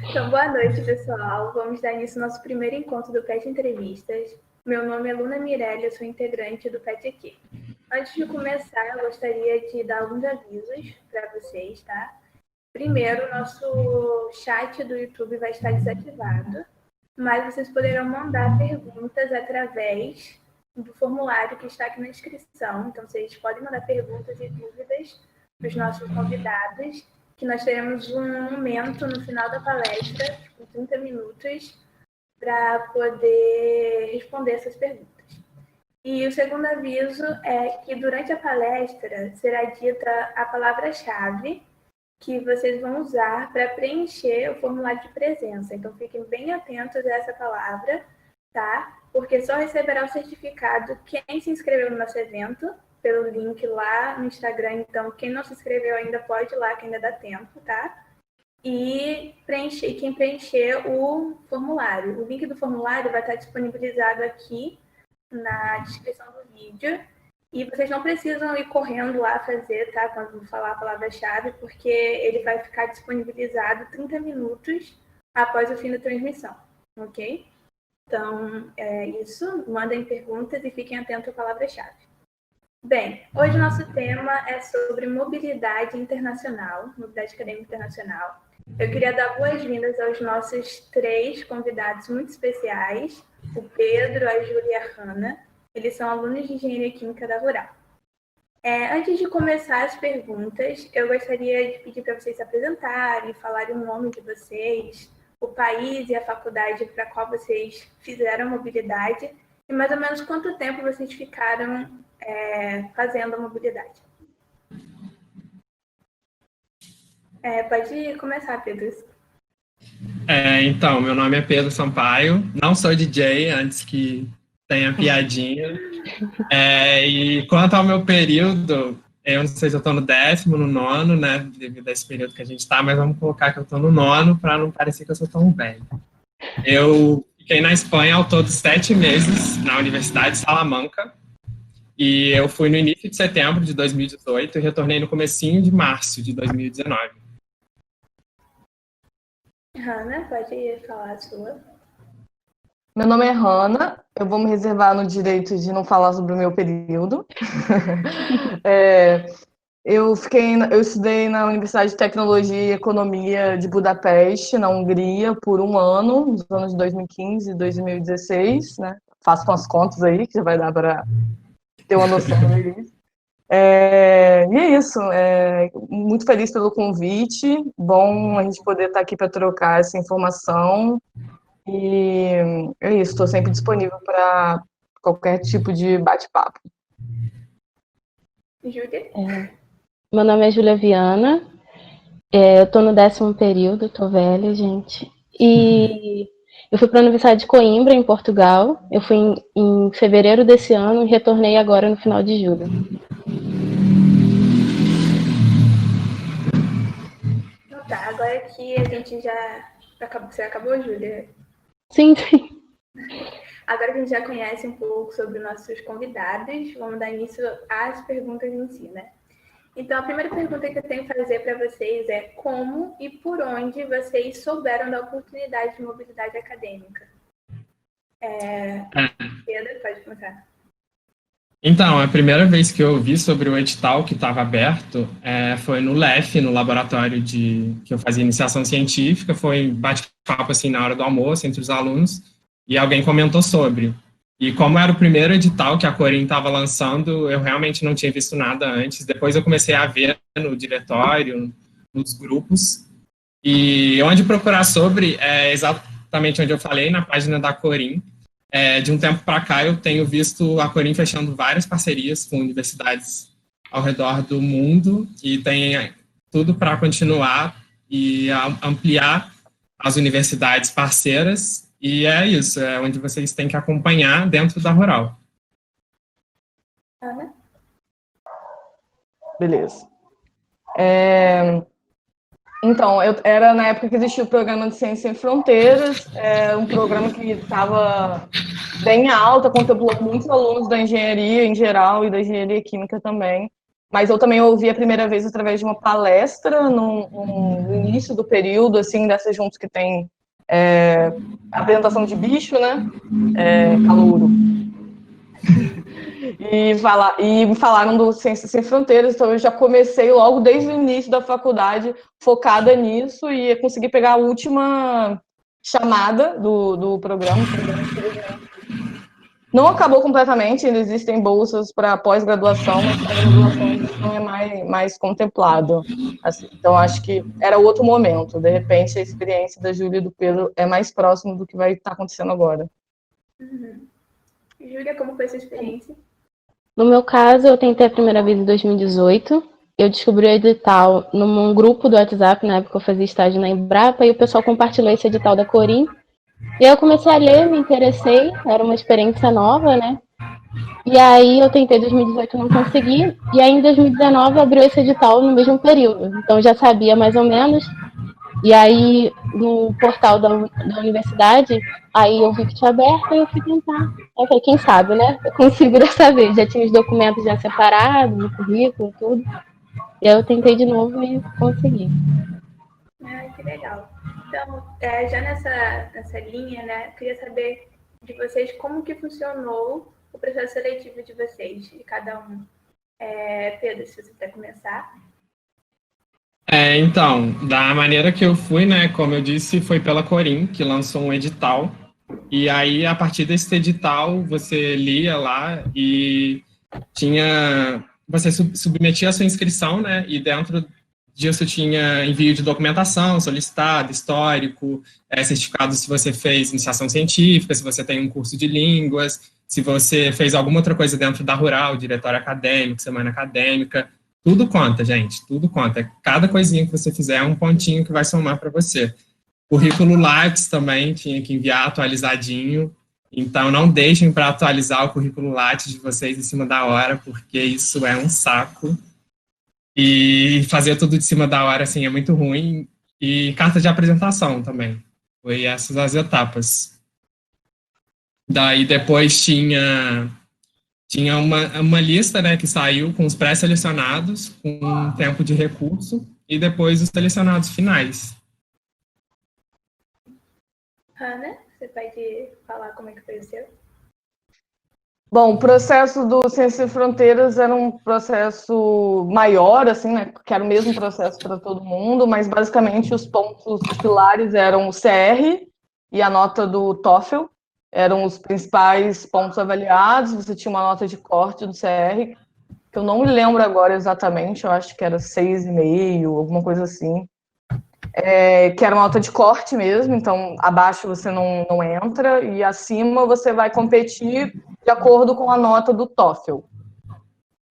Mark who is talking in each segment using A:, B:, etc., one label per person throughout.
A: Então, boa noite, pessoal. Vamos dar início ao nosso primeiro encontro do PET Entrevistas. Meu nome é Luna Mirella, eu sou integrante do PET aqui. Antes de começar, eu gostaria de dar alguns avisos para vocês, tá? Primeiro, o nosso chat do YouTube vai estar desativado, mas vocês poderão mandar perguntas através do formulário que está aqui na descrição. Então, vocês podem mandar perguntas e dúvidas para os nossos convidados, que nós teremos um momento no final da palestra, com 30 minutos, para poder responder essas perguntas. E o segundo aviso é que durante a palestra será dita a palavra-chave que vocês vão usar para preencher o formulário de presença. Então, fiquem bem atentos a essa palavra, tá? Porque só receberá o certificado quem se inscreveu no nosso evento, pelo link lá no Instagram. Então, quem não se inscreveu ainda pode ir lá, que ainda dá tempo, tá? E quem preencher o formulário. O link do formulário vai estar disponibilizado aqui na descrição do vídeo. E vocês não precisam ir correndo lá fazer, tá? Quando eu falar a palavra-chave, porque ele vai ficar disponibilizado 30 minutos após o fim da transmissão, ok? Então, é isso. Mandem perguntas e fiquem atentos à palavra-chave. Bem, hoje o nosso tema é sobre mobilidade internacional, mobilidade acadêmica internacional. Eu queria dar boas-vindas aos nossos 3 convidados muito especiais, o Pedro, a Júlia e a Hanna. Eles são alunos de Engenharia Química da Rural. Antes de começar as perguntas, eu gostaria de pedir para vocês se apresentarem, falarem o nome de vocês, o país e a faculdade para a qual vocês fizeram a mobilidade e mais ou menos quanto tempo vocês ficaram fazendo a mobilidade. Pode começar, Pedro.
B: Então, meu nome é Pedro Sampaio, não sou DJ, antes que tenha piadinha. E quanto ao meu período, eu não sei se eu estou no 10º, no 9º, né, devido a esse período que a gente está, mas vamos colocar que eu estou no 9º para não parecer que eu sou tão velho. Eu fiquei na Espanha ao todo 7 meses, na Universidade de Salamanca, e eu fui no início de setembro de 2018 e retornei no comecinho de março de 2019.
A: Hanna, pode falar a sua.
C: Meu nome é Hanna, eu vou me reservar no direito de não falar sobre o meu período. Eu estudei na Universidade de Tecnologia e Economia de Budapeste, na Hungria, por 1 ano, nos anos de 2015 e 2016, né? Faço com as contas aí, que já vai dar para ter uma noção do início. E é isso, muito feliz pelo convite, bom a gente poder estar aqui para trocar essa informação. E é isso, estou sempre disponível para qualquer tipo de bate-papo.
A: Júlia?
D: Meu nome é Júlia Viana, eu estou no 10º período, estou velha, gente. E eu fui para a Universidade de Coimbra, em Portugal. Eu fui em fevereiro desse ano e retornei agora no final de julho.
A: Então tá, agora que a gente já... Você acabou, Júlia?
D: Sim.
A: Agora que a gente já conhece um pouco sobre nossos convidados, vamos dar início às perguntas em si, né? Então, a primeira pergunta que eu tenho que fazer para vocês é como e por onde vocês souberam da oportunidade de mobilidade acadêmica? Pedro, pode começar.
B: Então, a primeira vez que eu ouvi sobre o edital que estava aberto foi no LEF, no laboratório que eu fazia iniciação científica, foi bate-papo assim na hora do almoço entre os alunos, e alguém comentou sobre. E como era o primeiro edital que a Corim estava lançando, eu realmente não tinha visto nada antes. Depois eu comecei a ver no diretório, nos grupos, e onde procurar sobre é exatamente onde eu falei, na página da Corim. De um tempo para cá, eu tenho visto a Corim fechando várias parcerias com universidades ao redor do mundo e tem tudo para continuar e ampliar as universidades parceiras. E é isso, é onde vocês têm que acompanhar dentro da Rural.
A: Ana?
C: Beleza. Então, era na época que existia o programa de Ciência Sem Fronteiras, um programa que estava bem alta, contemplou muitos alunos da engenharia em geral e da engenharia química também. mas eu também ouvi a primeira vez através de uma palestra no início do período, assim, dessas juntos que tem apresentação de bicho, né? Calouro. E me falaram do Ciências Sem Fronteiras, então eu já comecei logo desde o início da faculdade focada nisso e consegui pegar a última chamada do programa. Não acabou completamente, ainda existem bolsas para pós-graduação, mas a graduação não é mais contemplado. Assim, então, acho que era outro momento. De repente, a experiência da Júlia e do Pedro é mais próximo do que vai estar acontecendo agora.
A: Júlia, como foi essa experiência?
D: No meu caso, eu tentei a primeira vez em 2018. Eu descobri o edital num grupo do WhatsApp, na época eu fazia estágio na Embrapa, e o pessoal compartilhou esse edital da Corim. E aí eu comecei a ler, me interessei, era uma experiência nova, né? E aí eu tentei em 2018, não consegui, e aí em 2019 abriu esse edital no mesmo período. Então eu já sabia mais ou menos, e aí no portal da universidade, aí eu vi que tinha aberto e eu fui tentar. Eu falei, quem sabe, né? Eu consigo dessa vez. Já tinha os documentos já separados, no currículo, tudo. E aí eu tentei de novo e consegui.
A: Que legal. Então, já nessa linha, né, eu queria saber de vocês como que funcionou o processo seletivo de vocês, de cada um. Pedro, se você puder começar.
B: Então, da maneira que eu fui, né, como eu disse, foi pela Corim, que lançou um edital, e aí, a partir desse edital, você lia lá e você submetia a sua inscrição, né, e dentro disso tinha envio de documentação solicitado, histórico, certificado se você fez iniciação científica, se você tem um curso de línguas, se você fez alguma outra coisa dentro da Rural, diretório acadêmico, semana acadêmica, tudo conta, gente, tudo conta. Cada coisinha que você fizer é um pontinho que vai somar para você. Currículo Lattes também tinha que enviar atualizadinho, então não deixem para atualizar o currículo Lattes de vocês em cima da hora, porque isso é um saco. E fazer tudo de cima da hora, assim, é muito ruim. E carta de apresentação também. Foi essas as etapas. Daí depois tinha uma lista, né, que saiu com os pré-selecionados, com um tempo de recurso, e depois os selecionados finais.
A: Ana, você pode falar como é que foi o seu?
C: Bom, o processo do Ciências Sem Fronteiras era um processo maior, assim, né, que era o mesmo processo para todo mundo, mas basicamente os pilares eram o CR e a nota do TOEFL, eram os principais pontos avaliados. Você tinha uma nota de corte do CR, que eu não me lembro agora exatamente, eu acho que era 6,5, alguma coisa assim, que era uma nota de corte mesmo, então abaixo você não entra, e acima você vai competir de acordo com a nota do TOEFL.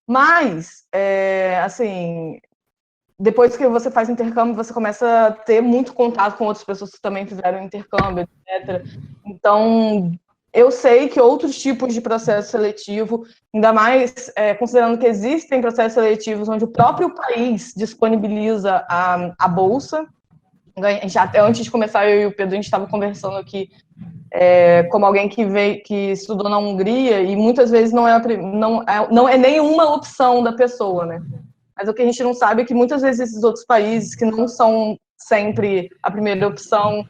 C: Mas, assim, depois que você faz intercâmbio, você começa a ter muito contato com outras pessoas que também fizeram intercâmbio, etc. Então, eu sei que outros tipos de processo seletivo, ainda mais considerando que existem processos seletivos onde o próprio país disponibiliza a bolsa. Já até antes de começar, eu e o Pedro, a gente estava conversando aqui como alguém que estudou na Hungria, e muitas vezes não é nenhuma opção da pessoa, né? Mas o que a gente não sabe é que muitas vezes esses outros países, que não são sempre a primeira opção,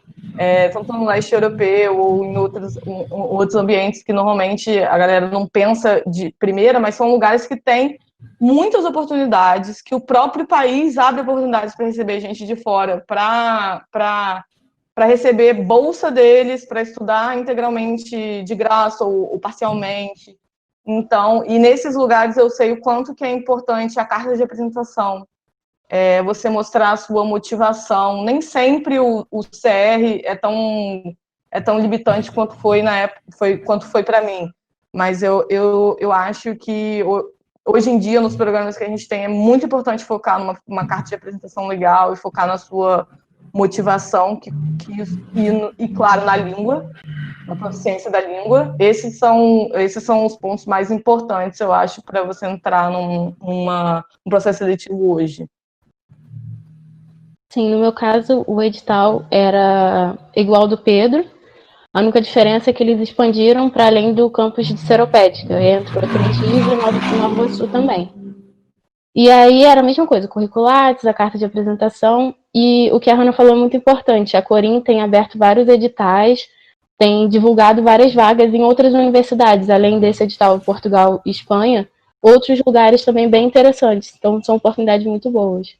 C: tanto no leste europeu ou em outros ambientes que normalmente a galera não pensa de primeira, mas são lugares que têm muitas oportunidades, que o próprio país abre oportunidades para receber gente de fora, para receber bolsa deles, para estudar integralmente de graça ou parcialmente. Então, e nesses lugares eu sei o quanto que é importante a carta de apresentação, você mostrar a sua motivação. Nem sempre o CR é tão limitante quanto foi na época, quanto foi para mim. Mas eu acho que hoje em dia, nos programas que a gente tem, é muito importante focar numa carta de apresentação legal e focar na sua motivação e claro, na língua, na proficiência da língua. Esses são os pontos mais importantes, eu acho, para você entrar num processo seletivo hoje.
D: Sim, no meu caso, o edital era igual ao do Pedro. A única diferença é que eles expandiram para além do campus de Seropédica. Entrou Curitiba e Nova Iguaçu também. E aí era a mesma coisa, curriculares, a carta de apresentação, e o que a Hannah falou é muito importante, a Corim tem aberto vários editais, tem divulgado várias vagas em outras universidades, além desse edital Portugal e Espanha, outros lugares também bem interessantes, então são oportunidades muito boas.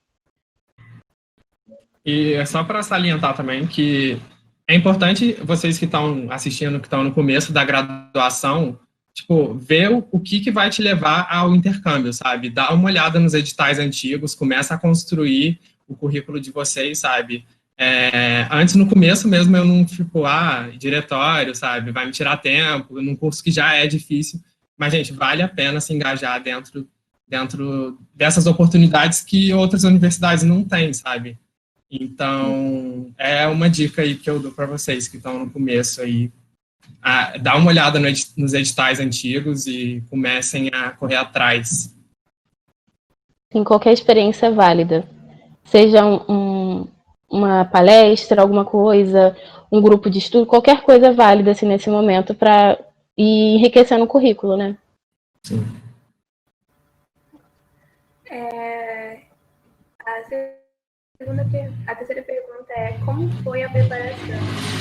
B: E é só para salientar também que é importante vocês que estão assistindo, que estão no começo da graduação, tipo, ver o que vai te levar ao intercâmbio, sabe? Dá uma olhada nos editais antigos, começa a construir o currículo de vocês, sabe? Antes, no começo mesmo, eu não, tipo, diretório, sabe? Vai me tirar tempo, num curso que já é difícil. Mas, gente, vale a pena se engajar dentro dessas oportunidades que outras universidades não têm, sabe? Então, é uma dica aí que eu dou para vocês que estão no começo aí. Dá uma olhada nos editais antigos e comecem a correr atrás.
D: Sim, qualquer experiência é válida. Seja uma palestra, alguma coisa, um grupo de estudo, qualquer coisa é válida assim, nesse momento para ir enriquecendo o currículo, né?
B: Sim.
A: A terceira pergunta é: como foi a preparação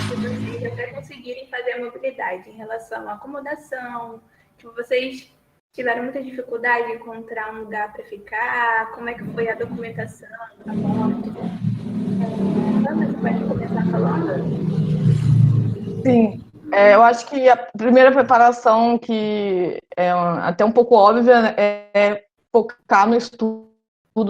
A: de vocês até conseguirem fazer a mobilidade em relação à acomodação? Tipo, vocês tiveram muita dificuldade em encontrar um lugar para ficar? Como é que foi a documentação, passaporte? Ana, você pode começar falando?
C: Sim. Eu acho que a primeira preparação, que é até um pouco óbvia, é focar no estudo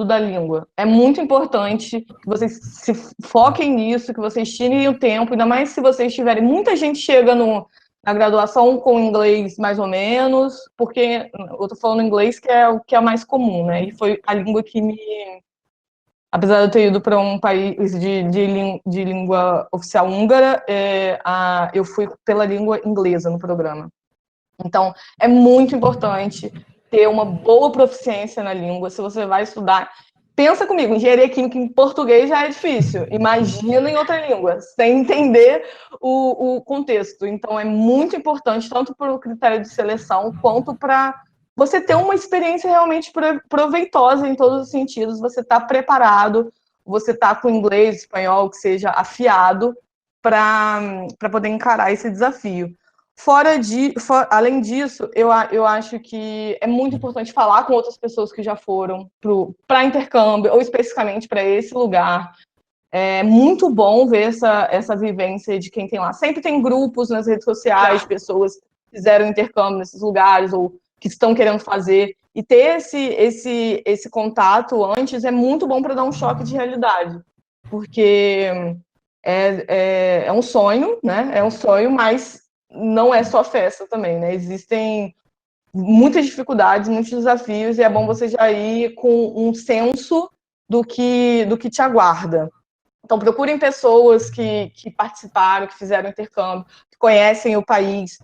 C: da língua. É muito importante que vocês se foquem nisso, que vocês tirem o tempo, ainda mais se vocês tiverem... Muita gente chega na graduação com inglês mais ou menos, porque eu tô falando inglês que é o que é mais comum, né? E foi a língua que apesar de eu ter ido para um país de língua oficial húngara, eu fui pela língua inglesa no programa. Então, é muito importante ter uma boa proficiência na língua. Se você vai estudar, pensa comigo, engenharia química em português já é difícil. Imagina em outra língua, sem entender o contexto. Então, é muito importante, tanto para o critério de seleção, quanto para você ter uma experiência realmente proveitosa em todos os sentidos. Você está preparado, você está com inglês, espanhol, que seja afiado, para poder encarar esse desafio. Além disso, eu acho que é muito importante falar com outras pessoas que já foram para intercâmbio, ou especificamente para esse lugar. É muito bom ver essa vivência de quem tem lá. Sempre tem grupos nas redes sociais, pessoas que fizeram intercâmbio nesses lugares, ou que estão querendo fazer. E ter esse contato antes é muito bom para dar um choque de realidade. Porque é um sonho, né? É um sonho, mas não é só festa também, né? Existem muitas dificuldades, muitos desafios, e é bom você já ir com um senso do que te aguarda. Então, procurem pessoas que participaram, que fizeram intercâmbio, que conhecem o país.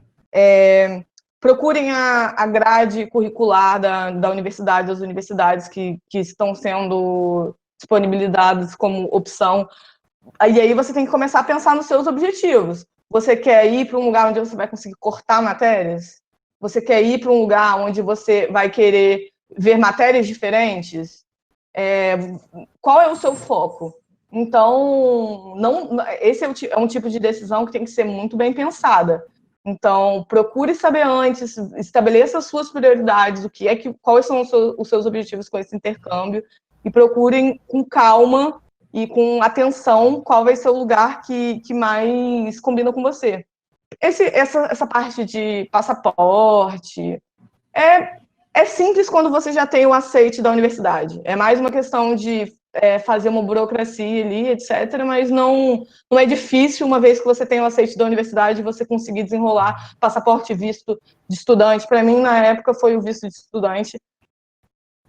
C: Procurem a grade curricular da universidade, das universidades que estão sendo disponibilizadas como opção. E aí você tem que começar a pensar nos seus objetivos. Você quer ir para um lugar onde você vai conseguir cortar matérias? Você quer ir para um lugar onde você vai querer ver matérias diferentes? Qual é o seu foco? Então, esse é um tipo de decisão que tem que ser muito bem pensada. Então, procure saber antes, estabeleça as suas prioridades, quais são os seus objetivos com esse intercâmbio, e procurem com calma e com atenção qual vai ser o lugar que mais combina com você. Essa parte de passaporte é simples quando você já tem o aceite da universidade. É mais uma questão de fazer uma burocracia ali, etc., mas não é difícil, uma vez que você tem o aceite da universidade, você conseguir desenrolar passaporte e visto de estudante. Para mim, na época, foi o visto de estudante.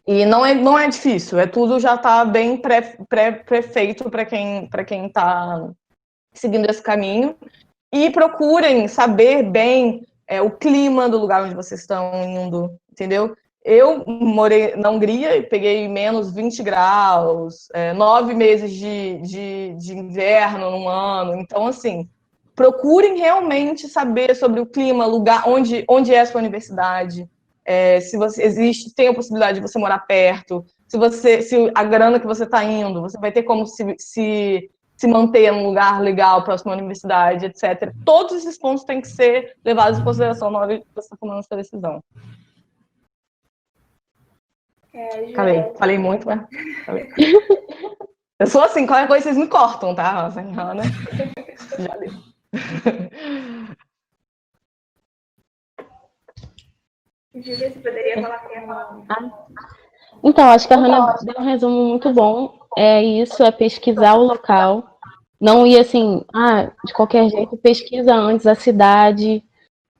C: E não é difícil, tudo já está bem pré-feito para quem está seguindo esse caminho. E procurem saber bem o clima do lugar onde vocês estão indo, entendeu? Eu morei na Hungria e peguei menos 20 graus, 9 meses de inverno num ano. Então, assim, procurem realmente saber sobre o clima, lugar, onde é a sua universidade, se você tem a possibilidade de você morar perto, se a grana que você está indo, você vai ter como se manter num lugar legal, próximo à universidade, etc. Todos esses pontos têm que ser levados em consideração na hora que você está tomando essa decisão. Falei muito, né? Falei. Eu sou assim, qualquer coisa vocês me cortam, tá? Né? Já deu.
A: Júlia, você poderia falar com ela?
D: Então, acho que a Hannah deu um resumo muito bom. É pesquisar o local. Não ir assim, de qualquer jeito, pesquisa antes a cidade.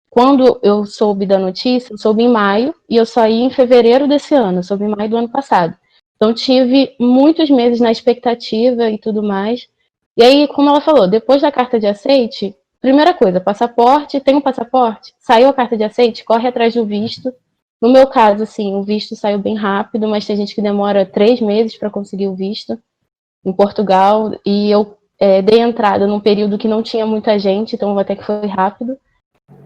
D: Quando eu soube da notícia, eu soube em maio, e eu saí em fevereiro desse ano, eu soube em maio do ano passado. Então, tive muitos meses na expectativa e tudo mais. E aí, como ela falou, depois da carta de aceite, primeira coisa, passaporte, tem um passaporte? Saiu a carta de aceite, corre atrás do visto. No meu caso, assim, o visto saiu bem rápido, mas tem gente que demora 3 meses para conseguir o visto em Portugal. E eu dei entrada num período que não tinha muita gente, então até que foi rápido.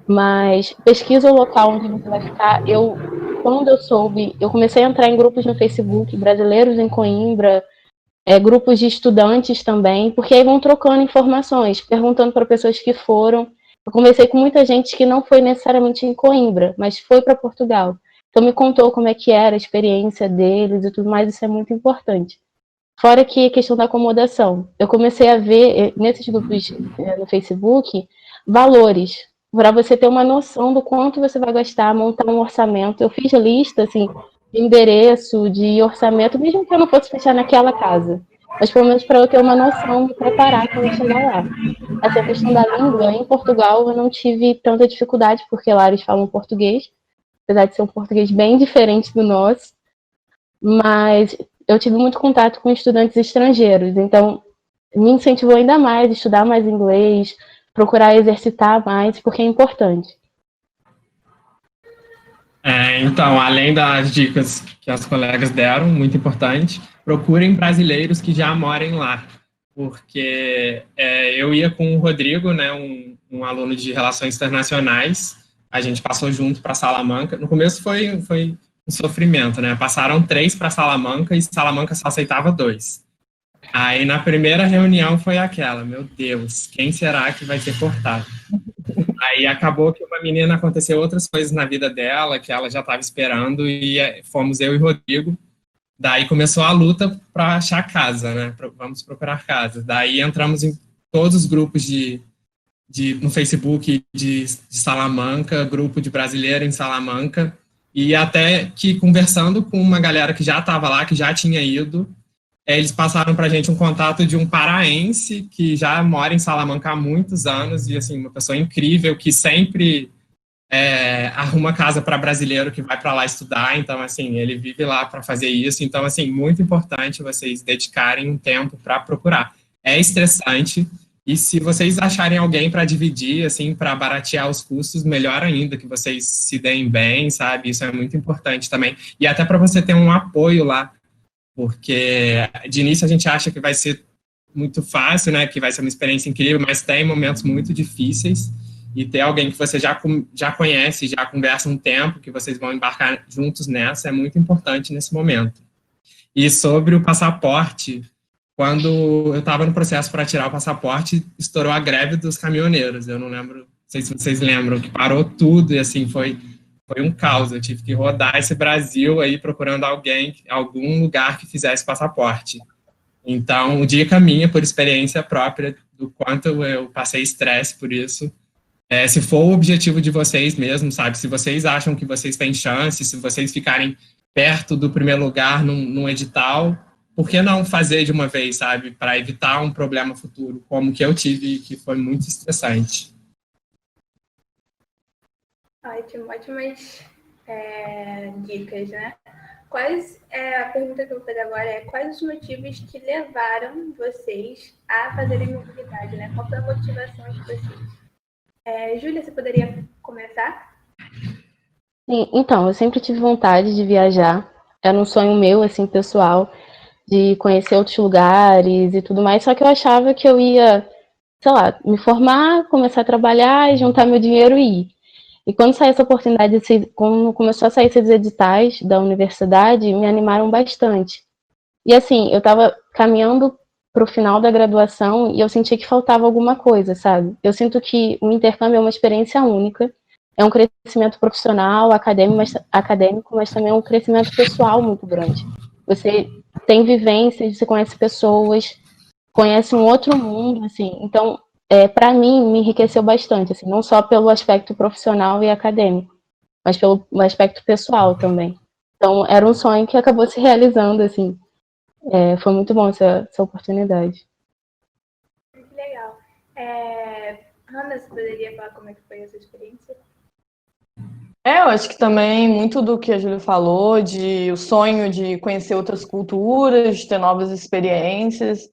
D: Mas pesquisa o local onde você vai ficar. Quando eu soube, eu comecei a entrar em grupos no Facebook, brasileiros em Coimbra, grupos de estudantes também, porque aí vão trocando informações, perguntando para pessoas que foram. Eu conversei com muita gente que não foi necessariamente em Coimbra, mas foi para Portugal. Então me contou como é que era a experiência deles e tudo mais, isso é muito importante. Fora que a questão da acomodação. Eu comecei a ver, nesses grupos no Facebook, valores, para você ter uma noção do quanto você vai gastar, montar um orçamento. Eu fiz lista, assim, de endereço, de orçamento, mesmo que eu não fosse fechar naquela casa. Mas pelo menos para eu ter uma noção, me preparar quando eu chegar lá. Essa questão da língua, em Portugal eu não tive tanta dificuldade, porque lá eles falam português, apesar de ser um português bem diferente do nosso. Mas eu tive muito contato com estudantes estrangeiros, então me incentivou ainda mais a estudar mais inglês, procurar exercitar mais, porque é importante.
B: Então, além das dicas que as colegas deram, muito importante, procurem brasileiros que já morem lá, porque eu ia com o Rodrigo, né, um aluno de Relações Internacionais, a gente passou junto para Salamanca. No começo foi um sofrimento, né? Passaram 3 para Salamanca e Salamanca só aceitava 2. Aí na primeira reunião foi aquela, meu Deus, quem será que vai ser cortado? Aí acabou que uma menina, aconteceu outras coisas na vida dela, que ela já estava esperando, e fomos eu e Rodrigo. Daí começou a luta para achar casa, né? Vamos procurar casa. Daí entramos em todos os grupos no Facebook de Salamanca, grupo de brasileiro em Salamanca, e até que conversando com uma galera que já estava lá, que já tinha ido, eles passaram para a gente um contato de um paraense que já mora em Salamanca há muitos anos, e assim, uma pessoa incrível que sempre arruma casa para brasileiro que vai para lá estudar. Então, assim, ele vive lá para fazer isso. Então, assim, muito importante vocês dedicarem um tempo para procurar. É estressante, e se vocês acharem alguém para dividir, assim, para baratear os custos, melhor ainda, que vocês se deem bem, sabe? Isso é muito importante também. E até para você ter um apoio lá, porque de início a gente acha que vai ser muito fácil, né? Que vai ser uma experiência incrível, mas tem momentos muito difíceis. E ter alguém que você já conhece, já conversa um tempo, que vocês vão embarcar juntos nessa, é muito importante nesse momento. E sobre o passaporte, quando eu estava no processo para tirar o passaporte, estourou a greve dos caminhoneiros. Eu não lembro, não sei se vocês lembram, que parou tudo e assim, foi um caos. Eu tive que rodar esse Brasil aí procurando algum lugar que fizesse passaporte. Então, dica minha, por experiência própria, do quanto eu passei estresse por isso, se for o objetivo de vocês mesmo, sabe? Se vocês acham que vocês têm chance, se vocês ficarem perto do primeiro lugar num edital, por que não fazer de uma vez, sabe? Para evitar um problema futuro, como que eu tive, que foi muito estressante.
A: Ótimas dicas, né? A pergunta que eu vou fazer agora é: quais os motivos que levaram vocês a fazerem mobilidade, né? Qual foi a motivação de vocês? Júlia, você poderia começar?
D: Sim, então, eu sempre tive vontade de viajar. Era um sonho meu, assim, pessoal, de conhecer outros lugares e tudo mais. Só que eu achava que eu ia, sei lá, me formar, começar a trabalhar e juntar meu dinheiro e ir. E quando saiu essa oportunidade, quando começou a sair esses editais da universidade, me animaram bastante. E assim, eu estava caminhando para o final da graduação e eu senti que faltava alguma coisa, sabe? Eu sinto que o intercâmbio é uma experiência única, é um crescimento profissional, acadêmico, mas também é um crescimento pessoal muito grande. Você tem vivências, você conhece pessoas, conhece um outro mundo, assim. Então, para mim, me enriqueceu bastante, assim, não só pelo aspecto profissional e acadêmico, mas pelo aspecto pessoal também. Então, era um sonho que acabou se realizando, assim. Foi muito bom essa oportunidade.
A: Muito legal. Hanna, você poderia falar como é que foi essa experiência?
C: Eu acho que também muito do que a Júlia falou, de o sonho de conhecer outras culturas, de ter novas experiências,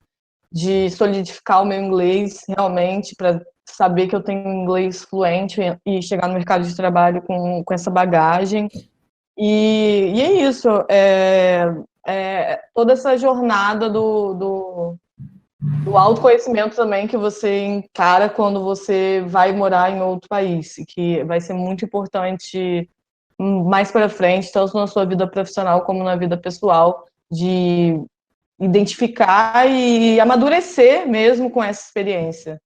C: de solidificar o meu inglês realmente, para saber que eu tenho inglês fluente e chegar no mercado de trabalho com essa bagagem. E é isso, toda essa jornada do autoconhecimento também que você encara quando você vai morar em outro país, que vai ser muito importante mais para frente, tanto na sua vida profissional como na vida pessoal, de identificar e amadurecer mesmo com essa experiência.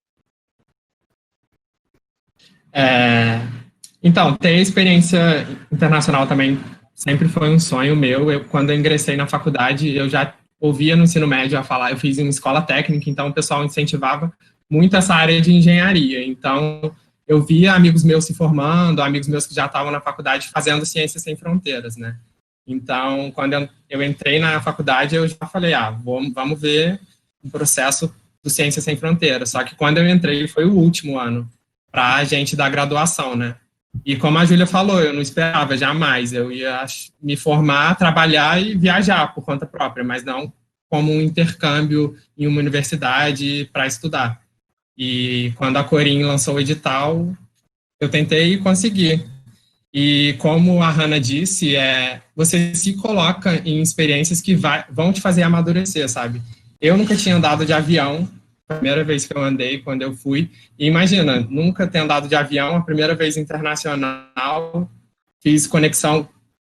B: Então, ter experiência internacional também sempre foi um sonho meu. Quando eu ingressei na faculdade, eu já ouvia no ensino médio a falar, eu fiz em uma escola técnica, então o pessoal incentivava muito essa área de engenharia. Então, eu via amigos meus se formando, amigos meus que já estavam na faculdade fazendo Ciências Sem Fronteiras, né? Então, quando eu entrei na faculdade, eu já falei, vamos ver o processo do Ciências Sem Fronteiras. Só que quando eu entrei, foi o último ano para a gente da graduação, né? E como a Júlia falou, eu não esperava jamais. Eu ia me formar, trabalhar e viajar por conta própria, mas não como um intercâmbio em uma universidade para estudar. E quando a Corim lançou o edital, eu tentei conseguir. E como a Hanna disse, você se coloca em experiências que vão te fazer amadurecer, sabe? Eu nunca tinha andado de avião, a primeira vez que eu andei, quando eu fui. E imagina, nunca ter andado de avião, a primeira vez internacional, fiz conexão,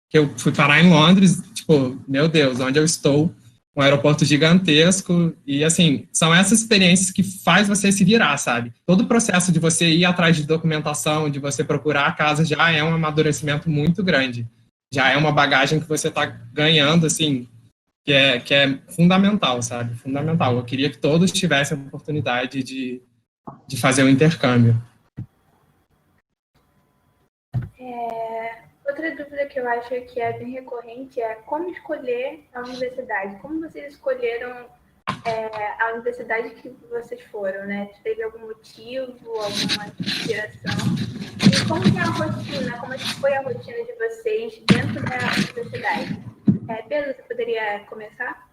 B: que eu fui parar em Londres, tipo, meu Deus, onde eu estou? Um aeroporto gigantesco, e assim, são essas experiências que faz você se virar, sabe? Todo o processo de você ir atrás de documentação, de você procurar a casa, já é um amadurecimento muito grande. Já é uma bagagem que você está ganhando, assim, que é fundamental, sabe? Fundamental. Eu queria que todos tivessem a oportunidade de fazer o intercâmbio.
A: Outra dúvida que eu acho que é bem recorrente é como escolher a universidade. Como vocês escolheram a universidade que vocês foram, né? Teve algum motivo, alguma inspiração? E como que é a rotina? Como é que foi a rotina de vocês dentro da universidade? Pedro, você poderia começar?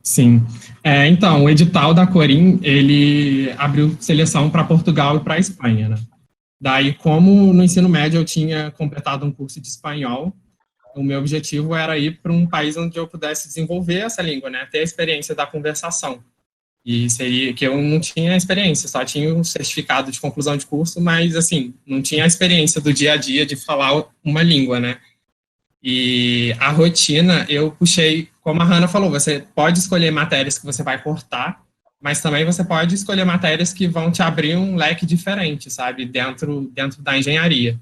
B: Sim. Então, o edital da Corim, ele abriu seleção para Portugal e para a Espanha, né? Daí, como no ensino médio eu tinha completado um curso de espanhol, o meu objetivo era ir para um país onde eu pudesse desenvolver essa língua, né? Ter a experiência da conversação. E seria que eu não tinha experiência, só tinha um certificado de conclusão de curso, mas, assim, não tinha a experiência do dia a dia de falar uma língua, né? E a rotina, eu puxei, como a Hanna falou, você pode escolher matérias que você vai cortar, mas também você pode escolher matérias que vão te abrir um leque diferente, sabe, dentro da engenharia.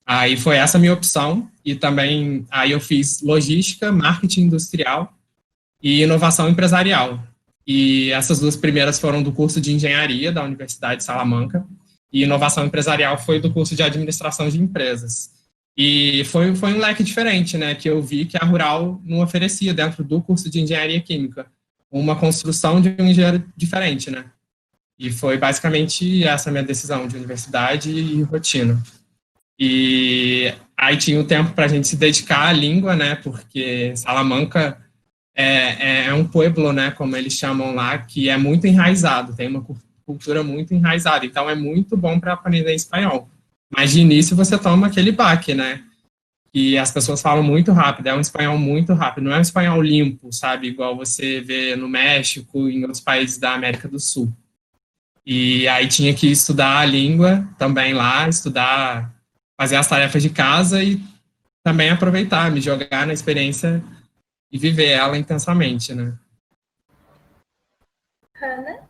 B: Aí foi essa a minha opção, e também aí eu fiz logística, marketing industrial e inovação empresarial. E essas duas primeiras foram do curso de engenharia da Universidade de Salamanca, e inovação empresarial foi do curso de administração de empresas. E foi um leque diferente, né, que eu vi que a Rural não oferecia dentro do curso de engenharia química, uma construção de um engenheiro diferente, né? E foi basicamente essa a minha decisão de universidade e rotina. E aí tinha um tempo para a gente se dedicar à língua, né? Porque Salamanca é um pueblo, né? Como eles chamam lá, que é muito enraizado, tem uma cultura muito enraizada. Então é muito bom para aprender espanhol. Mas de início você toma aquele baque, né? E as pessoas falam muito rápido, é um espanhol muito rápido, não é um espanhol limpo, sabe? Igual você vê no México e em outros países da América do Sul. E aí tinha que estudar a língua também lá, estudar fazer as tarefas de casa e também aproveitar, me jogar na experiência e viver ela intensamente, né?
A: Hannah?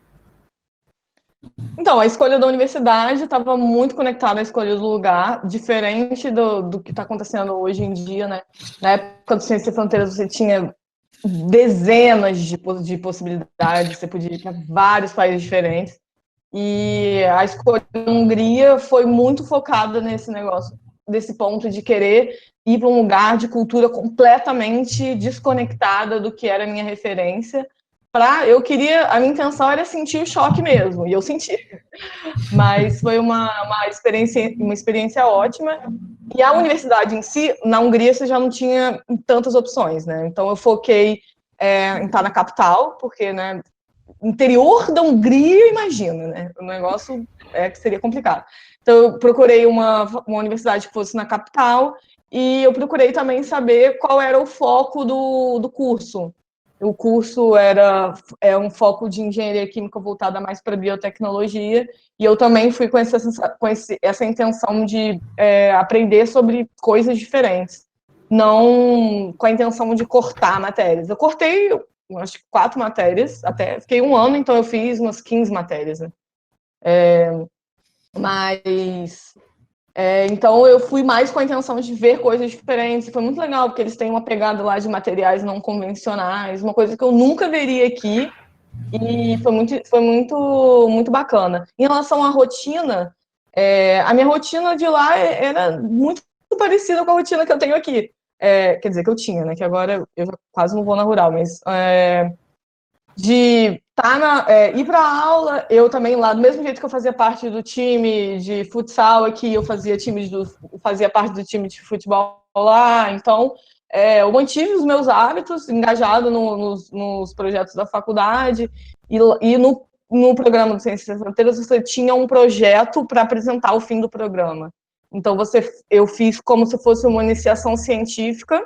C: Então, a escolha da universidade estava muito conectada à escolha do lugar, diferente do que está acontecendo hoje em dia, né? Na época do Ciência Sem Fronteiras, você tinha dezenas de possibilidades, você podia ir para vários países diferentes. E a escolha da Hungria foi muito focada nesse negócio, desse ponto de querer ir para um lugar de cultura completamente desconectada do que era a minha referência. A minha intenção era sentir o choque mesmo, e eu senti. Mas foi uma experiência ótima. E a universidade em si, na Hungria, você já não tinha tantas opções, né? Então eu foquei em estar na capital, porque, né, interior da Hungria, imagina, né? O negócio que seria complicado. Então eu procurei uma universidade que fosse na capital e eu procurei também saber qual era o foco do curso. O curso é um foco de engenharia química voltada mais para biotecnologia, e eu também fui com essa intenção de aprender sobre coisas diferentes, não com a intenção de cortar matérias. Eu cortei, acho que 4 matérias, até fiquei 1 ano, então eu fiz umas 15 matérias, né? Então eu fui mais com a intenção de ver coisas diferentes. Foi muito legal, porque eles têm uma pegada lá de materiais não convencionais, uma coisa que eu nunca veria aqui, e foi muito bacana. Em relação à rotina, a minha rotina de lá era muito parecida com a rotina que eu tenho aqui. Quer dizer, que eu tinha, né? Que agora eu já quase não vou na rural, mas de ir para a aula, eu também lá, do mesmo jeito que eu fazia parte do time de futsal aqui, eu fazia parte do time de futebol lá, então eu mantive os meus hábitos, engajado nos projetos da faculdade, e no programa do Ciências Sem Fronteiras você tinha um projeto para apresentar o fim do programa. Então eu fiz como se fosse uma iniciação científica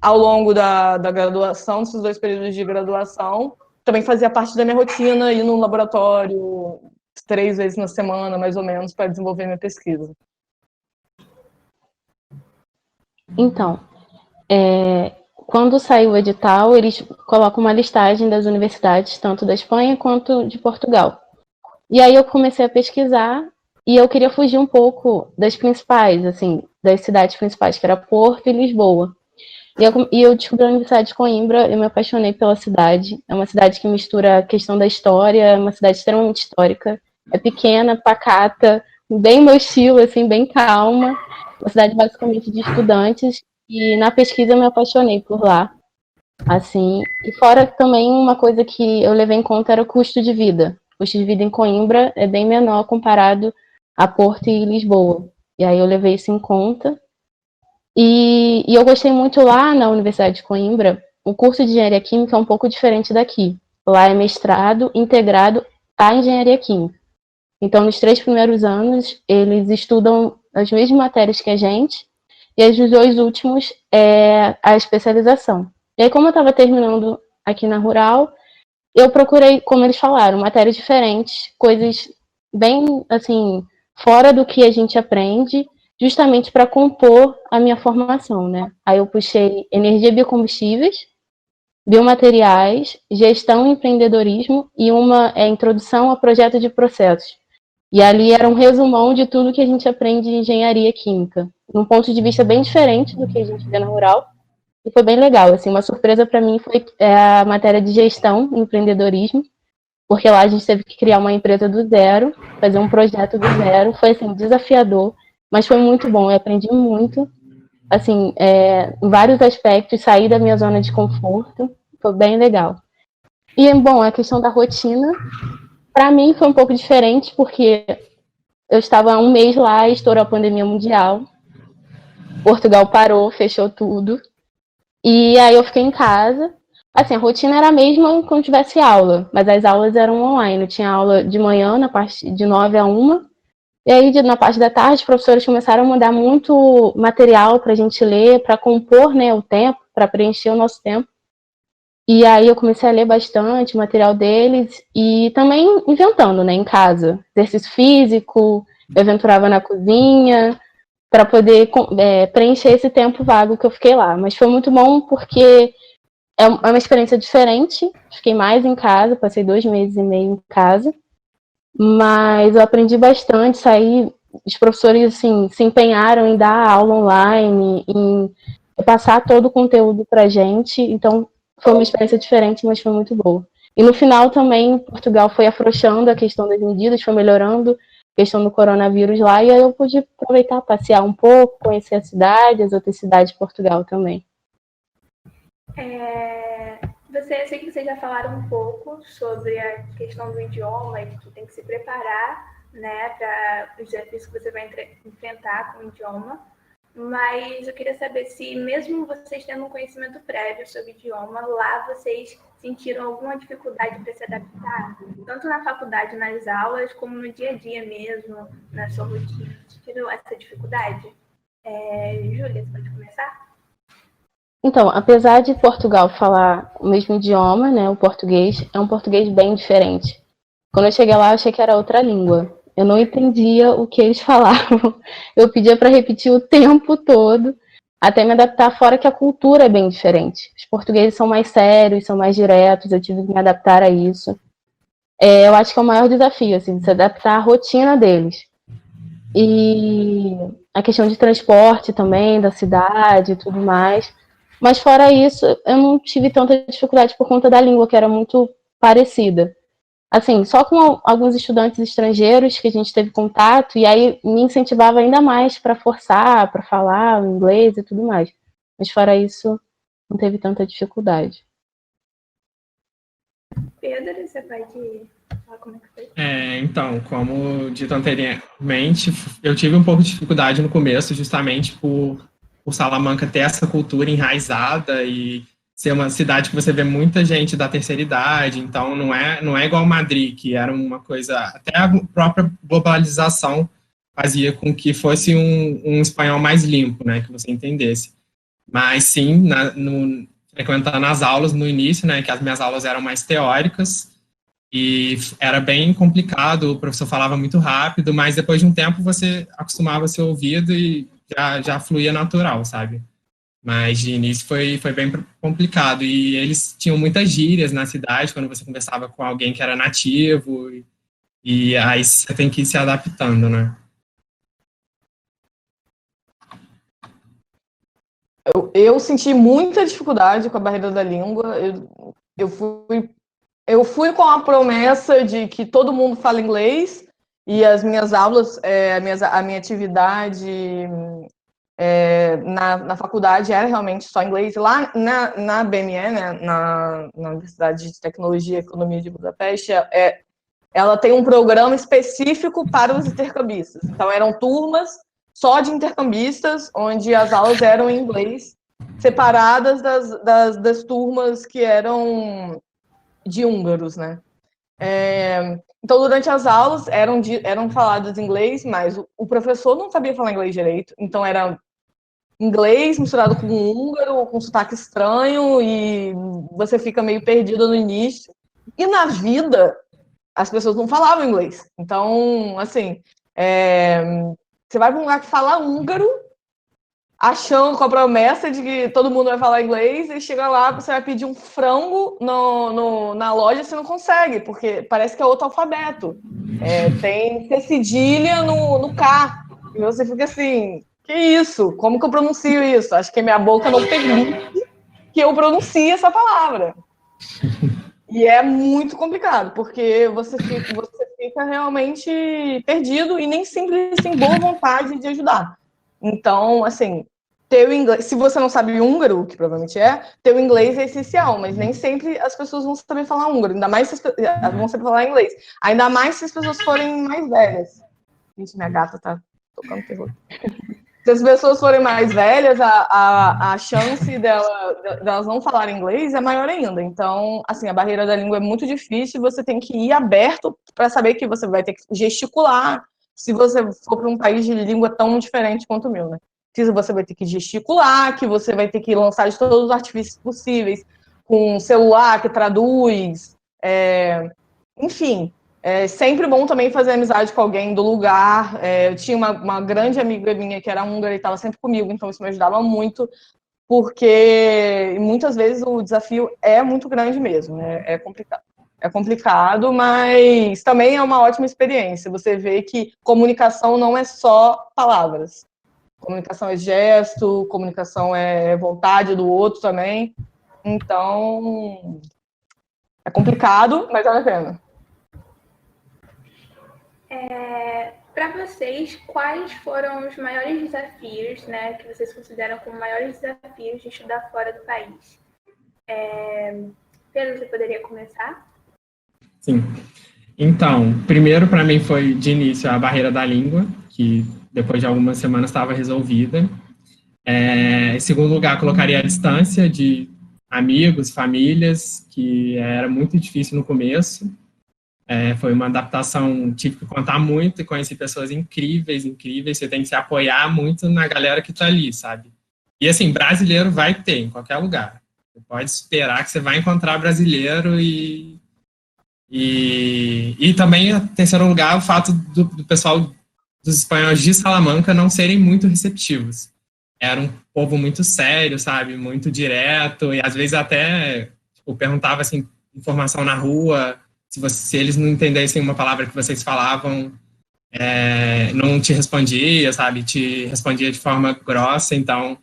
C: ao longo da graduação, desses 2 períodos de graduação. Também fazia parte da minha rotina, ir no laboratório 3 vezes na semana, mais ou menos, para desenvolver minha pesquisa.
D: Então, quando saiu o edital, eles colocam uma listagem das universidades, tanto da Espanha quanto de Portugal. E aí eu comecei a pesquisar, e eu queria fugir um pouco das principais, assim, das cidades principais, que era Porto e Lisboa. E eu descobri a Universidade de Coimbra, eu me apaixonei pela cidade. É uma cidade que mistura a questão da história, é uma cidade extremamente histórica. É pequena, pacata, bem meu estilo, assim, bem calma. Uma cidade basicamente de estudantes. E na pesquisa eu me apaixonei por lá. Assim, e fora também uma coisa que eu levei em conta era o custo de vida. O custo de vida em Coimbra é bem menor comparado a Porto e Lisboa. E aí eu levei isso em conta. E eu gostei muito lá na Universidade de Coimbra. O curso de Engenharia Química é um pouco diferente daqui. Lá é mestrado integrado à Engenharia Química. Então, nos 3 primeiros anos, eles estudam as mesmas matérias que a gente, e os 2 últimos é a especialização. E aí, como eu estava terminando aqui na Rural, eu procurei, como eles falaram, matérias diferentes, coisas bem, assim, fora do que a gente aprende, justamente para compor a minha formação, né? Aí eu puxei energia e biocombustíveis, biomateriais, gestão e empreendedorismo e uma introdução a projeto de processos. E ali era um resumão de tudo que a gente aprende em engenharia química, num ponto de vista bem diferente do que a gente vê na Rural, e foi bem legal. Assim, uma surpresa para mim foi a matéria de gestão e empreendedorismo, porque lá a gente teve que criar uma empresa do zero, fazer um projeto do zero, foi assim, desafiador, mas foi muito bom, eu aprendi muito, assim, em vários aspectos, sair da minha zona de conforto, foi bem legal. E, bom, a questão da rotina, para mim foi um pouco diferente, porque eu estava há 1 mês lá e estourou a pandemia mundial, Portugal parou, fechou tudo, e aí eu fiquei em casa. Assim, a rotina era a mesma quando tivesse aula, mas as aulas eram online. Eu tinha aula de manhã, na parte de 9 a 1, e aí na parte da tarde os professores começaram a mandar muito material para a gente ler, para compor, né, o tempo, para preencher o nosso tempo. E aí eu comecei a ler bastante o material deles e também inventando, né, em casa. Exercício físico, eu aventurava na cozinha, para poder preencher esse tempo vago que eu fiquei lá. Mas foi muito bom porque é uma experiência diferente. Fiquei mais em casa, passei 2 meses e meio em casa. Mas eu aprendi bastante, saí. Os professores assim, se empenharam em dar aula online, em passar todo o conteúdo para a gente. Então, foi uma experiência diferente, mas foi muito boa. E no final também, Portugal foi afrouxando a questão das medidas, foi melhorando a questão do coronavírus lá, e aí eu pude aproveitar, passear um pouco, conhecer a cidade, as outras cidades de Portugal também.
A: Eu sei que vocês já falaram um pouco sobre a questão do idioma e que tem que se preparar, né, para os desafios que você vai enfrentar com o idioma, mas eu queria saber se, mesmo vocês tendo um conhecimento prévio sobre o idioma, lá vocês sentiram alguma dificuldade para se adaptar, tanto na faculdade, nas aulas, como no dia a dia mesmo, na sua rotina. Sentiram essa dificuldade? Júlia, você pode começar?
D: Então, apesar de Portugal falar o mesmo idioma, né, o português, é um português bem diferente. Quando eu cheguei lá, eu achei que era outra língua. Eu não entendia o que eles falavam. Eu pedia para repetir o tempo todo, até me adaptar, fora que a cultura é bem diferente. Os portugueses são mais sérios, são mais diretos, eu tive que me adaptar a isso. Eu acho que é o maior desafio, assim, se adaptar à rotina deles. E a questão de transporte também, da cidade e tudo mais. Mas fora isso, eu não tive tanta dificuldade por conta da língua, que era muito parecida. Assim, só com alguns estudantes estrangeiros que a gente teve contato, e aí me incentivava ainda mais para forçar, para falar o inglês e tudo mais. Mas fora isso, não teve tanta dificuldade.
A: Pedro, você pode falar como é que foi?
B: Então, como dito anteriormente, eu tive um pouco de dificuldade no começo, justamente por Salamanca ter essa cultura enraizada e ser uma cidade que você vê muita gente da terceira idade, então não é igual Madrid, que era uma coisa, até a própria globalização fazia com que fosse um espanhol mais limpo, né, que você entendesse. Mas sim, frequentando as aulas no início, né, que as minhas aulas eram mais teóricas, e era bem complicado, o professor falava muito rápido, mas depois de um tempo você acostumava seu ouvido e já fluía natural, sabe? Mas de início foi bem complicado. E eles tinham muitas gírias na cidade, quando você conversava com alguém que era nativo, e aí você tem que ir se adaptando, né?
C: Eu senti muita dificuldade com a barreira da língua. Eu fui com a promessa de que todo mundo fala inglês, e as minhas aulas, a minha atividade na faculdade era realmente só inglês. Lá na BME, né, na Universidade de Tecnologia e Economia de Budapeste, ela tem um programa específico para os intercambistas. Então, eram turmas só de intercambistas, onde as aulas eram em inglês, separadas das turmas que eram de húngaros, né? Então, durante as aulas, eram faladas em inglês, mas o professor não sabia falar inglês direito, então era inglês misturado com húngaro, com sotaque estranho, e você fica meio perdido no início. E na vida, as pessoas não falavam inglês. Então, assim, você vai para um lugar que fala húngaro, achando com a promessa de que todo mundo vai falar inglês, e chega lá, você vai pedir um frango na loja, você não consegue, porque parece que é outro alfabeto. Tem C cedilha no K. E você fica assim, que isso? Como que eu pronuncio isso? Acho que minha boca não permite que eu pronuncie essa palavra. E é muito complicado, porque você fica realmente perdido e nem sempre tem boa vontade de ajudar. Então, assim, ter o inglês, se você não sabe húngaro, que provavelmente ter o inglês é essencial, mas nem sempre as pessoas vão saber falar húngaro, ainda mais se vão saber falar inglês, ainda mais se as pessoas forem mais velhas. Gente, minha gata tá tocando terror. Se as pessoas forem mais velhas, a chance delas não falarem inglês é maior ainda. Então, assim, a barreira da língua é muito difícil, você tem que ir aberto para saber que você vai ter que gesticular, se você for para um país de língua tão diferente quanto o meu, né? Que você vai ter que gesticular, que você vai ter que lançar de todos os artifícios possíveis, com um celular que traduz, enfim. É sempre bom também fazer amizade com alguém do lugar. Eu tinha uma grande amiga minha que era húngara e estava sempre comigo, então isso me ajudava muito, porque muitas vezes o desafio é muito grande mesmo, é complicado. É complicado, mas também é uma ótima experiência. Você vê que comunicação não é só palavras. Comunicação é gesto, comunicação é vontade do outro também. Então, é complicado, mas vale a pena.
A: Para vocês, quais foram os maiores desafios, né, que vocês consideram como maiores desafios de estudar fora do país? Pedro, você poderia começar?
B: Sim. Então, primeiro para mim foi de início a barreira da língua, que depois de algumas semanas estava resolvida. Em segundo lugar, colocaria a distância de amigos, famílias, que era muito difícil no começo. Foi uma adaptação, tive que contar muito e conheci pessoas incríveis, incríveis. Você tem que se apoiar muito na galera que está ali, sabe? E assim, brasileiro vai ter em qualquer lugar. Você pode esperar que você vai encontrar brasileiro e também, em terceiro lugar, o fato do pessoal dos espanhóis de Salamanca não serem muito receptivos. Era um povo muito sério, sabe? Muito direto, e às vezes até perguntava assim, informação na rua, se eles não entendessem uma palavra que vocês falavam, não te respondia, sabe? Te respondia de forma grossa, então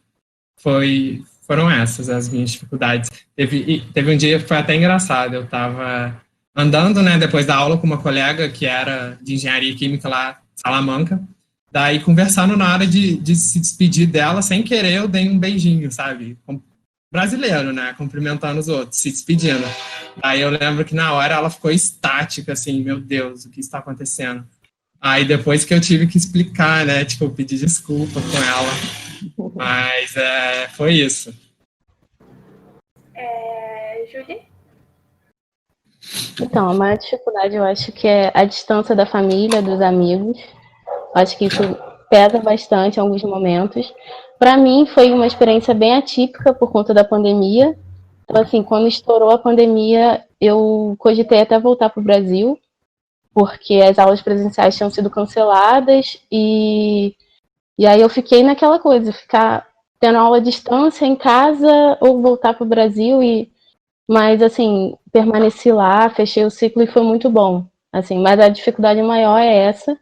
B: foram essas as minhas dificuldades. Teve um dia que foi até engraçado, eu estava andando, né, depois da aula com uma colega que era de engenharia química lá em Salamanca, daí conversando na hora de se despedir dela, sem querer eu dei um beijinho, sabe, brasileiro, né, cumprimentando os outros, se despedindo. Aí eu lembro que na hora ela ficou estática, assim, meu Deus, o que está acontecendo? Aí depois que eu tive que explicar, né, tipo, pedir desculpa com ela, mas foi isso.
A: Júlia?
D: Então, a maior dificuldade eu acho que é a distância da família, dos amigos. Acho que isso pesa bastante em alguns momentos. Para mim, foi uma experiência bem atípica por conta da pandemia. Então, assim, quando estourou a pandemia, eu cogitei até voltar para o Brasil, porque as aulas presenciais tinham sido canceladas e aí eu fiquei naquela coisa, ficar tendo aula à distância em casa ou voltar para o Brasil mas, assim, permaneci lá, fechei o ciclo e foi muito bom. Assim, mas a dificuldade maior é essa.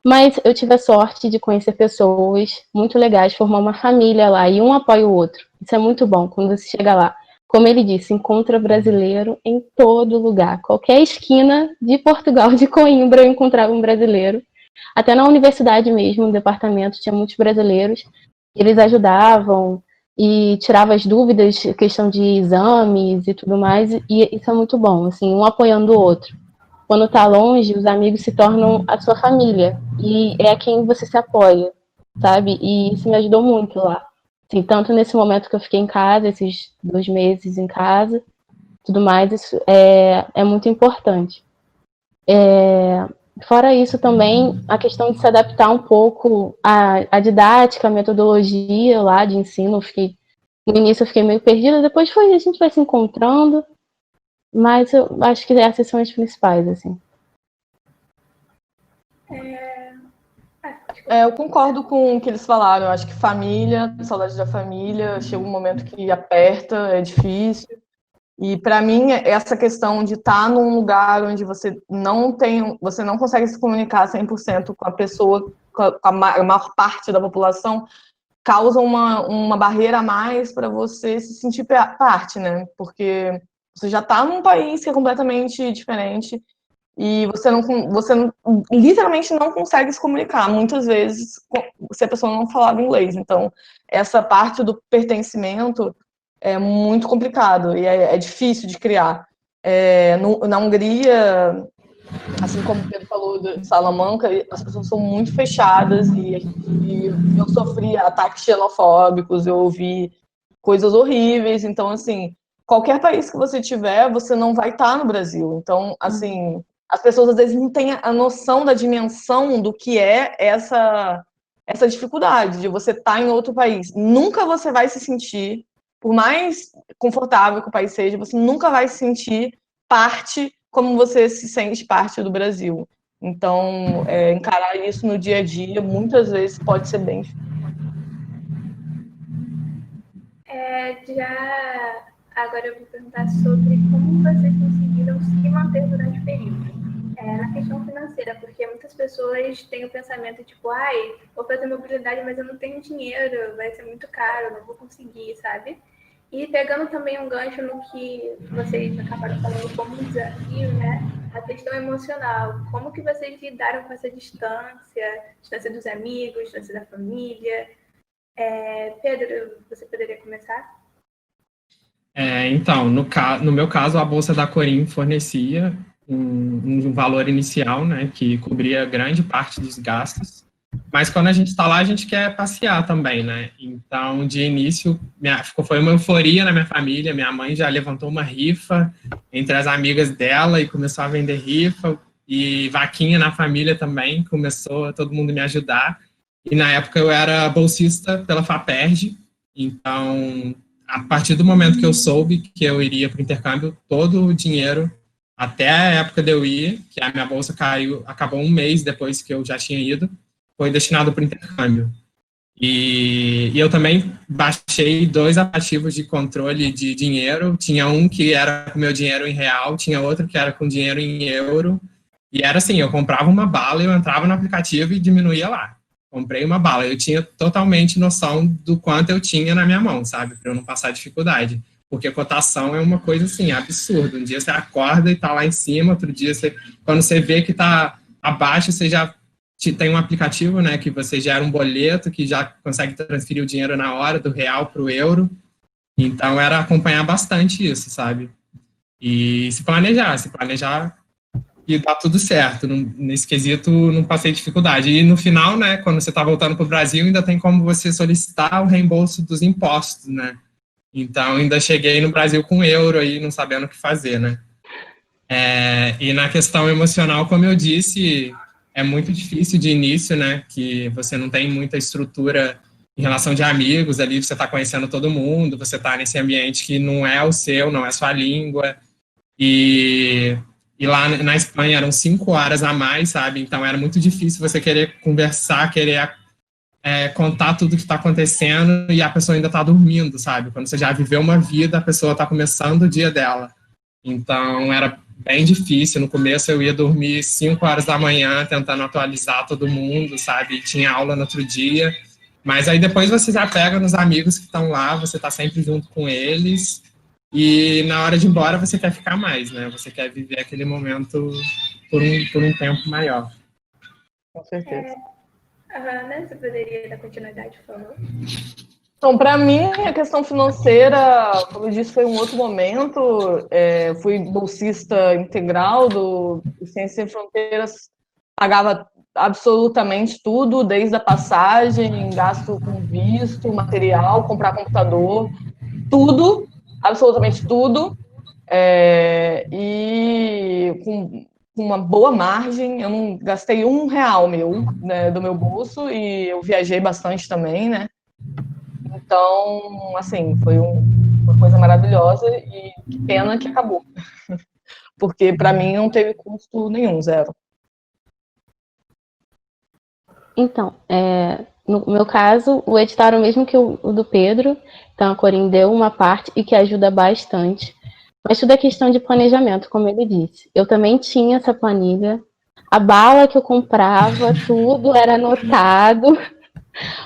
D: Mas eu tive a sorte de conhecer pessoas muito legais, formar uma família lá e um apoia o outro. Isso é muito bom quando você chega lá. Como ele disse, encontra brasileiro em todo lugar. Qualquer esquina de Portugal, de Coimbra, eu encontrava um brasileiro. Até na universidade mesmo, no departamento, tinha muitos brasileiros. Eles ajudavam e tiravam as dúvidas, questão de exames e tudo mais. E isso é muito bom, assim, um apoiando o outro. Quando está longe, os amigos se tornam a sua família e é a quem você se apoia, sabe? E isso me ajudou muito lá. Assim, tanto nesse momento que eu fiquei em casa, esses 2 meses em casa, tudo mais, isso é muito importante. Fora isso também, a questão de se adaptar um pouco à didática, à metodologia lá de ensino, no início eu fiquei meio perdida, depois a gente vai se encontrando, mas eu acho que essas são as principais, assim.
C: Eu concordo com o que eles falaram. Eu acho que família, saudade da família, chega um momento que aperta, é difícil. E para mim, essa questão de estar num lugar onde você não consegue se comunicar 100% com a pessoa, com a maior parte da população, causa uma barreira a mais para você se sentir parte, né? Porque você já está num país que é completamente diferente e você literalmente não consegue se comunicar, muitas vezes, se a pessoa não falava inglês. Então, essa parte do pertencimento é muito complicado e é difícil de criar. Na Hungria, assim como o Pedro falou de Salamanca, as pessoas são muito fechadas e eu sofri ataques xenofóbicos, eu ouvi coisas horríveis. Então, assim, qualquer país que você tiver, você não vai estar no Brasil. Então, assim, as pessoas às vezes não têm a noção da dimensão do que é essa dificuldade de você estar em outro país. Nunca você vai se sentir, por mais confortável que o país seja, você nunca vai se sentir parte como você se sente parte do Brasil. Então, encarar isso no dia a dia, muitas vezes, pode ser bem difícil.
A: Agora eu vou perguntar sobre como vocês conseguiram se manter durante o período. Na questão financeira, porque muitas pessoas têm o pensamento tipo, vou fazer mobilidade, mas eu não tenho dinheiro, vai ser muito caro, não vou conseguir, sabe? E pegando também um gancho no que vocês acabaram falando como um desafio, né? A questão emocional. Como que vocês lidaram com essa distância dos amigos, distância da família? Pedro, você poderia começar?
B: Então, no meu caso, a Bolsa da Corim fornecia um valor inicial, né, que cobria grande parte dos gastos, mas quando a gente está lá, a gente quer passear também, né, então, de início, foi uma euforia na minha família, minha mãe já levantou uma rifa entre as amigas dela e começou a vender rifa, e vaquinha na família também, começou todo mundo me ajudar, e na época eu era bolsista pela FAPERJ, então, a partir do momento que eu soube que eu iria para o intercâmbio, todo o dinheiro, até a época de eu ir, que a minha bolsa acabou um mês depois que eu já tinha ido, foi destinado para o intercâmbio. E eu também baixei 2 aplicativos de controle de dinheiro. Tinha um que era com meu dinheiro em real, tinha outro que era com dinheiro em euro. E era assim, eu comprava uma bala, eu entrava no aplicativo e diminuía lá. Comprei uma bala. Eu tinha totalmente noção do quanto eu tinha na minha mão, sabe? Para eu não passar dificuldade. Porque cotação é uma coisa, assim, absurda. Um dia você acorda e tá lá em cima, outro dia, quando você vê que tá abaixo, você já tem um aplicativo, né, que você gera um boleto, que já consegue transferir o dinheiro na hora, do real para o euro. Então, era acompanhar bastante isso, sabe? E se planejar e dá tudo certo. Nesse quesito, não passei dificuldade. E no final, né, quando você está voltando para o Brasil, ainda tem como você solicitar o reembolso dos impostos, né? Então, ainda cheguei no Brasil com euro aí, não sabendo o que fazer, né? E na questão emocional, como eu disse, é muito difícil de início, né? Que você não tem muita estrutura em relação de amigos, ali você está conhecendo todo mundo, você está nesse ambiente que não é o seu, não é a sua língua. E lá na Espanha eram 5 horas a mais, sabe? Então era muito difícil você querer conversar, querer contar tudo que está acontecendo e a pessoa ainda está dormindo, sabe? Quando você já viveu uma vida, a pessoa está começando o dia dela. Então, era bem difícil. No começo, eu ia dormir 5 horas da manhã, tentando atualizar todo mundo, sabe? E tinha aula no outro dia. Mas aí depois você já pega nos amigos que estão lá, você está sempre junto com eles. E na hora de ir embora, você quer ficar mais, né? Você quer viver aquele momento por um tempo maior.
C: Com certeza.
A: Ana, você poderia dar continuidade, por favor?
C: Então, para mim, a questão financeira, como eu disse, foi um outro momento. Fui bolsista integral do Ciências Sem Fronteiras, pagava absolutamente tudo, desde a passagem, gasto com visto, material, comprar computador, tudo, absolutamente tudo. E com uma boa margem, eu não gastei R$1 né, do meu bolso, e eu viajei bastante também, né? Então, assim, foi uma coisa maravilhosa e que pena que acabou. Porque, para mim, não teve custo nenhum, 0.
D: Então, no meu caso, o edital era o mesmo que o do Pedro, então a Corim deu uma parte e que ajuda bastante. Mas tudo é questão de planejamento, como ele disse. Eu também tinha essa planilha, a bala que eu comprava, tudo era anotado,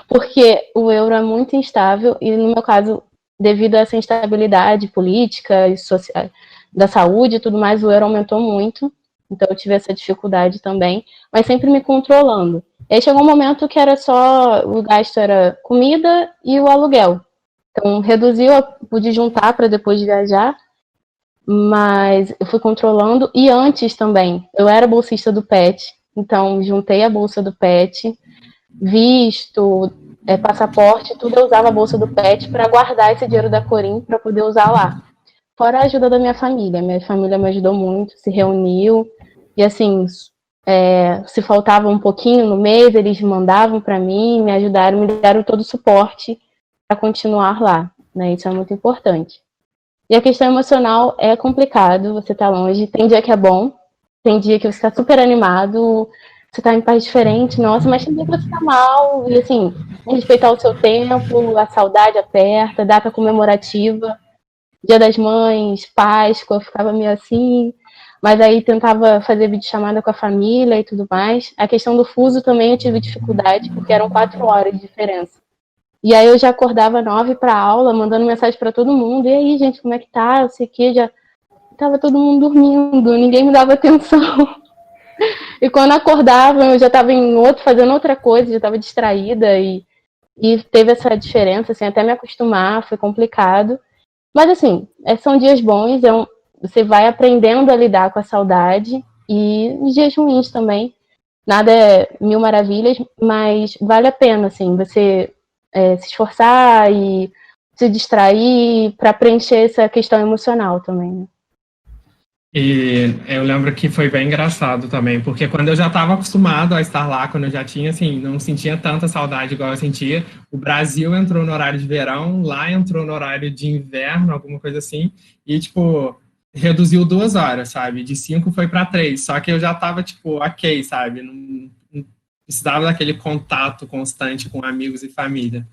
D: porque o euro é muito instável e, no meu caso, devido a essa instabilidade política e social, da saúde e tudo mais, o euro aumentou muito, então eu tive essa dificuldade também, mas sempre me controlando. E aí chegou um momento que era só, o gasto era comida e o aluguel. Então reduziu, pude juntar para depois viajar, mas eu fui controlando. E antes também, eu era bolsista do PET, então juntei a bolsa do PET, visto, passaporte, tudo eu usava a bolsa do PET para guardar esse dinheiro da Corim para poder usar lá. Fora a ajuda da minha família me ajudou muito, se reuniu, e assim, se faltava um pouquinho no mês, eles mandavam para mim, me ajudaram, me deram todo o suporte para continuar lá, né? Isso é muito importante. E a questão emocional é complicado, você tá longe. Tem dia que é bom, tem dia que você tá super animado, você tá em país diferente, nossa, mas tem dia que você tá mal. E assim, respeitar o seu tempo, a saudade aperta, data comemorativa, Dia das Mães, Páscoa, eu ficava meio assim. Mas aí tentava fazer videochamada com a família e tudo mais. A questão do fuso também eu tive dificuldade, porque eram 4 horas de diferença. E aí eu já acordava 9 para aula, mandando mensagem para todo mundo. E aí, gente, como é que tá? Eu sei que já tava todo mundo dormindo, ninguém me dava atenção. E quando acordava, eu já estava fazendo outra coisa, já estava distraída e teve essa diferença, assim, até me acostumar, foi complicado. Mas assim, são dias bons, você vai aprendendo a lidar com a saudade e os dias ruins também. Nada é mil maravilhas, mas vale a pena, assim, você se esforçar e se distrair para preencher essa questão emocional também, né?
B: E eu lembro que foi bem engraçado também, porque quando eu já estava acostumado a estar lá, quando eu já tinha, assim, não sentia tanta saudade igual eu sentia, o Brasil entrou no horário de verão, lá entrou no horário de inverno, alguma coisa assim, e, tipo, reduziu 2 horas, sabe? De 5 foi para 3, só que eu já estava, tipo, ok, sabe? Não precisava daquele contato constante com amigos e família.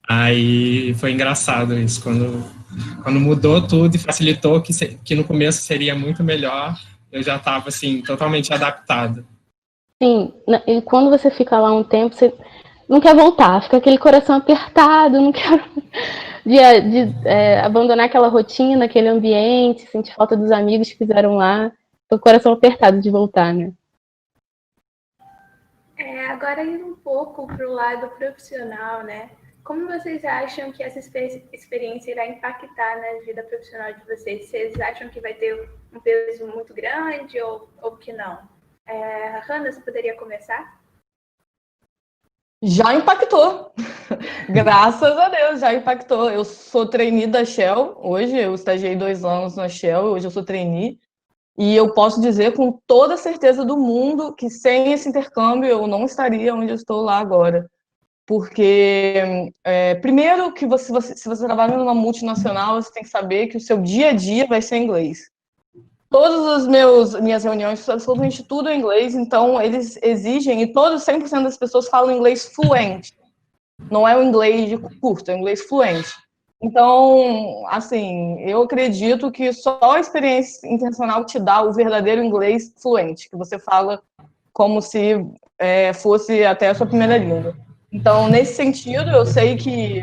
B: Aí foi engraçado isso, quando mudou tudo e facilitou, que no começo seria muito melhor, eu já estava, assim, totalmente adaptado.
D: Sim, e quando você fica lá um tempo, você não quer voltar, fica aquele coração apertado, não quer abandonar aquela rotina, aquele ambiente, sentir falta dos amigos que fizeram lá, fica o coração apertado de voltar, né?
A: Agora indo um pouco para o lado profissional, né? Como vocês acham que essa experiência irá impactar na vida profissional de vocês? Vocês acham que vai ter um peso muito grande ou que não? Hannah, você poderia começar?
C: Já impactou. Graças a Deus, já impactou. Eu sou trainee da Shell hoje, eu estagiei 2 anos na Shell, hoje eu sou trainee. E eu posso dizer com toda a certeza do mundo que sem esse intercâmbio eu não estaria onde eu estou lá agora. Porque, primeiro, que se você trabalha numa multinacional, você tem que saber que o seu dia a dia vai ser em inglês. Todas as minhas reuniões, absolutamente tudo em inglês, então eles exigem, e 100% das pessoas falam inglês fluente. Não é o inglês de curto, é o inglês fluente. Então, assim, eu acredito que só a experiência internacional te dá o verdadeiro inglês fluente, que você fala como se fosse até a sua primeira língua. Então, nesse sentido, eu sei que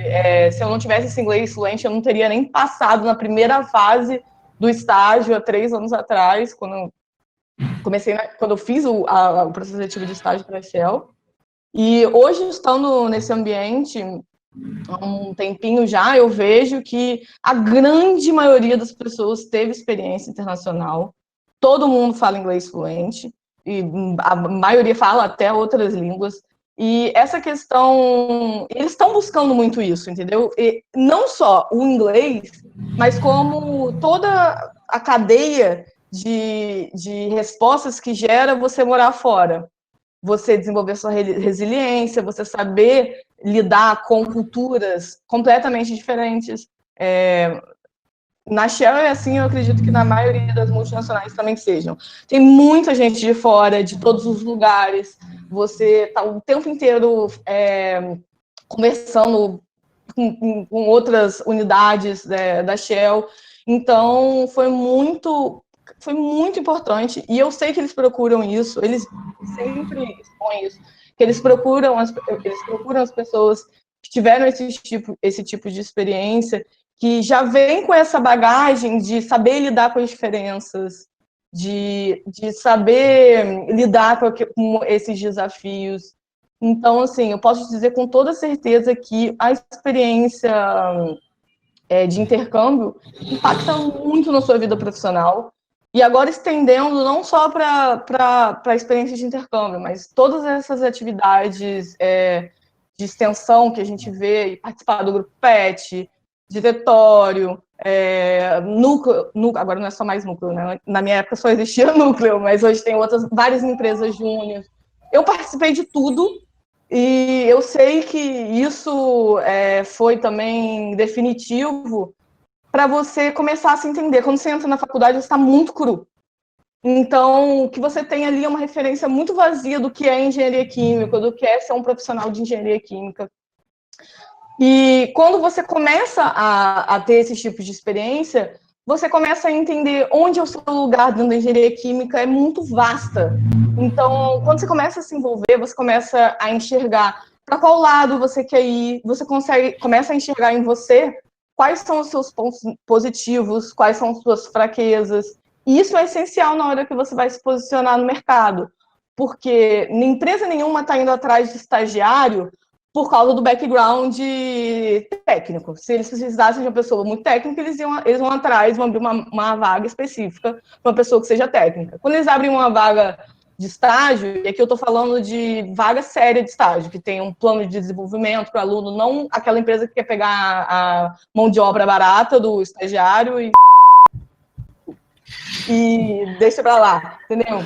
C: se eu não tivesse esse inglês fluente, eu não teria nem passado na primeira fase do estágio há 3 anos atrás, quando eu fiz o processo seletivo de estágio para a Shell. E hoje, estando nesse ambiente, há um tempinho já, eu vejo que a grande maioria das pessoas teve experiência internacional, todo mundo fala inglês fluente, e a maioria fala até outras línguas, e essa questão, eles estão buscando muito isso, entendeu? E não só o inglês, mas como toda a cadeia de respostas que gera você morar fora. Você desenvolver sua resiliência, você saber lidar com culturas completamente diferentes. Na Shell é assim, eu acredito que na maioria das multinacionais também sejam. Tem muita gente de fora, de todos os lugares. Você está o tempo inteiro conversando com outras unidades da Shell. Então, foi muito importante. E eu sei que eles procuram isso, eles sempre expõem isso, que eles procuram as pessoas que tiveram esse tipo de experiência, que já vem com essa bagagem de saber lidar com as diferenças, de saber lidar com esses desafios. Então, assim, eu posso dizer com toda certeza que a experiência de intercâmbio impacta muito na sua vida profissional. E agora estendendo não só para a experiência de intercâmbio, mas todas essas atividades de extensão que a gente vê, participar do grupo PET, diretório, núcleo, agora não é só mais núcleo, né? Na minha época só existia núcleo, mas hoje tem várias empresas júnior. Eu participei de tudo, e eu sei que isso foi também definitivo para você começar a se entender. Quando você entra na faculdade, você está muito cru. Então, o que você tem ali é uma referência muito vazia do que é engenharia química, do que é ser um profissional de engenharia química. E quando você começa a ter esse tipo de experiência, você começa a entender onde é o seu lugar dentro da engenharia química, é muito vasta. Então, quando você começa a se envolver, você começa a enxergar para qual lado você quer ir, você começa a enxergar em você quais são os seus pontos positivos, quais são as suas fraquezas. E isso é essencial na hora que você vai se posicionar no mercado, porque empresa nenhuma está indo atrás de estagiário por causa do background técnico. Se eles precisassem de uma pessoa muito técnica, eles vão atrás, vão abrir uma vaga específica para uma pessoa que seja técnica. Quando eles abrem uma vaga de estágio, e aqui eu estou falando de vaga séria de estágio, que tem um plano de desenvolvimento para o aluno, não aquela empresa que quer pegar a mão de obra barata do estagiário e deixa para lá, entendeu?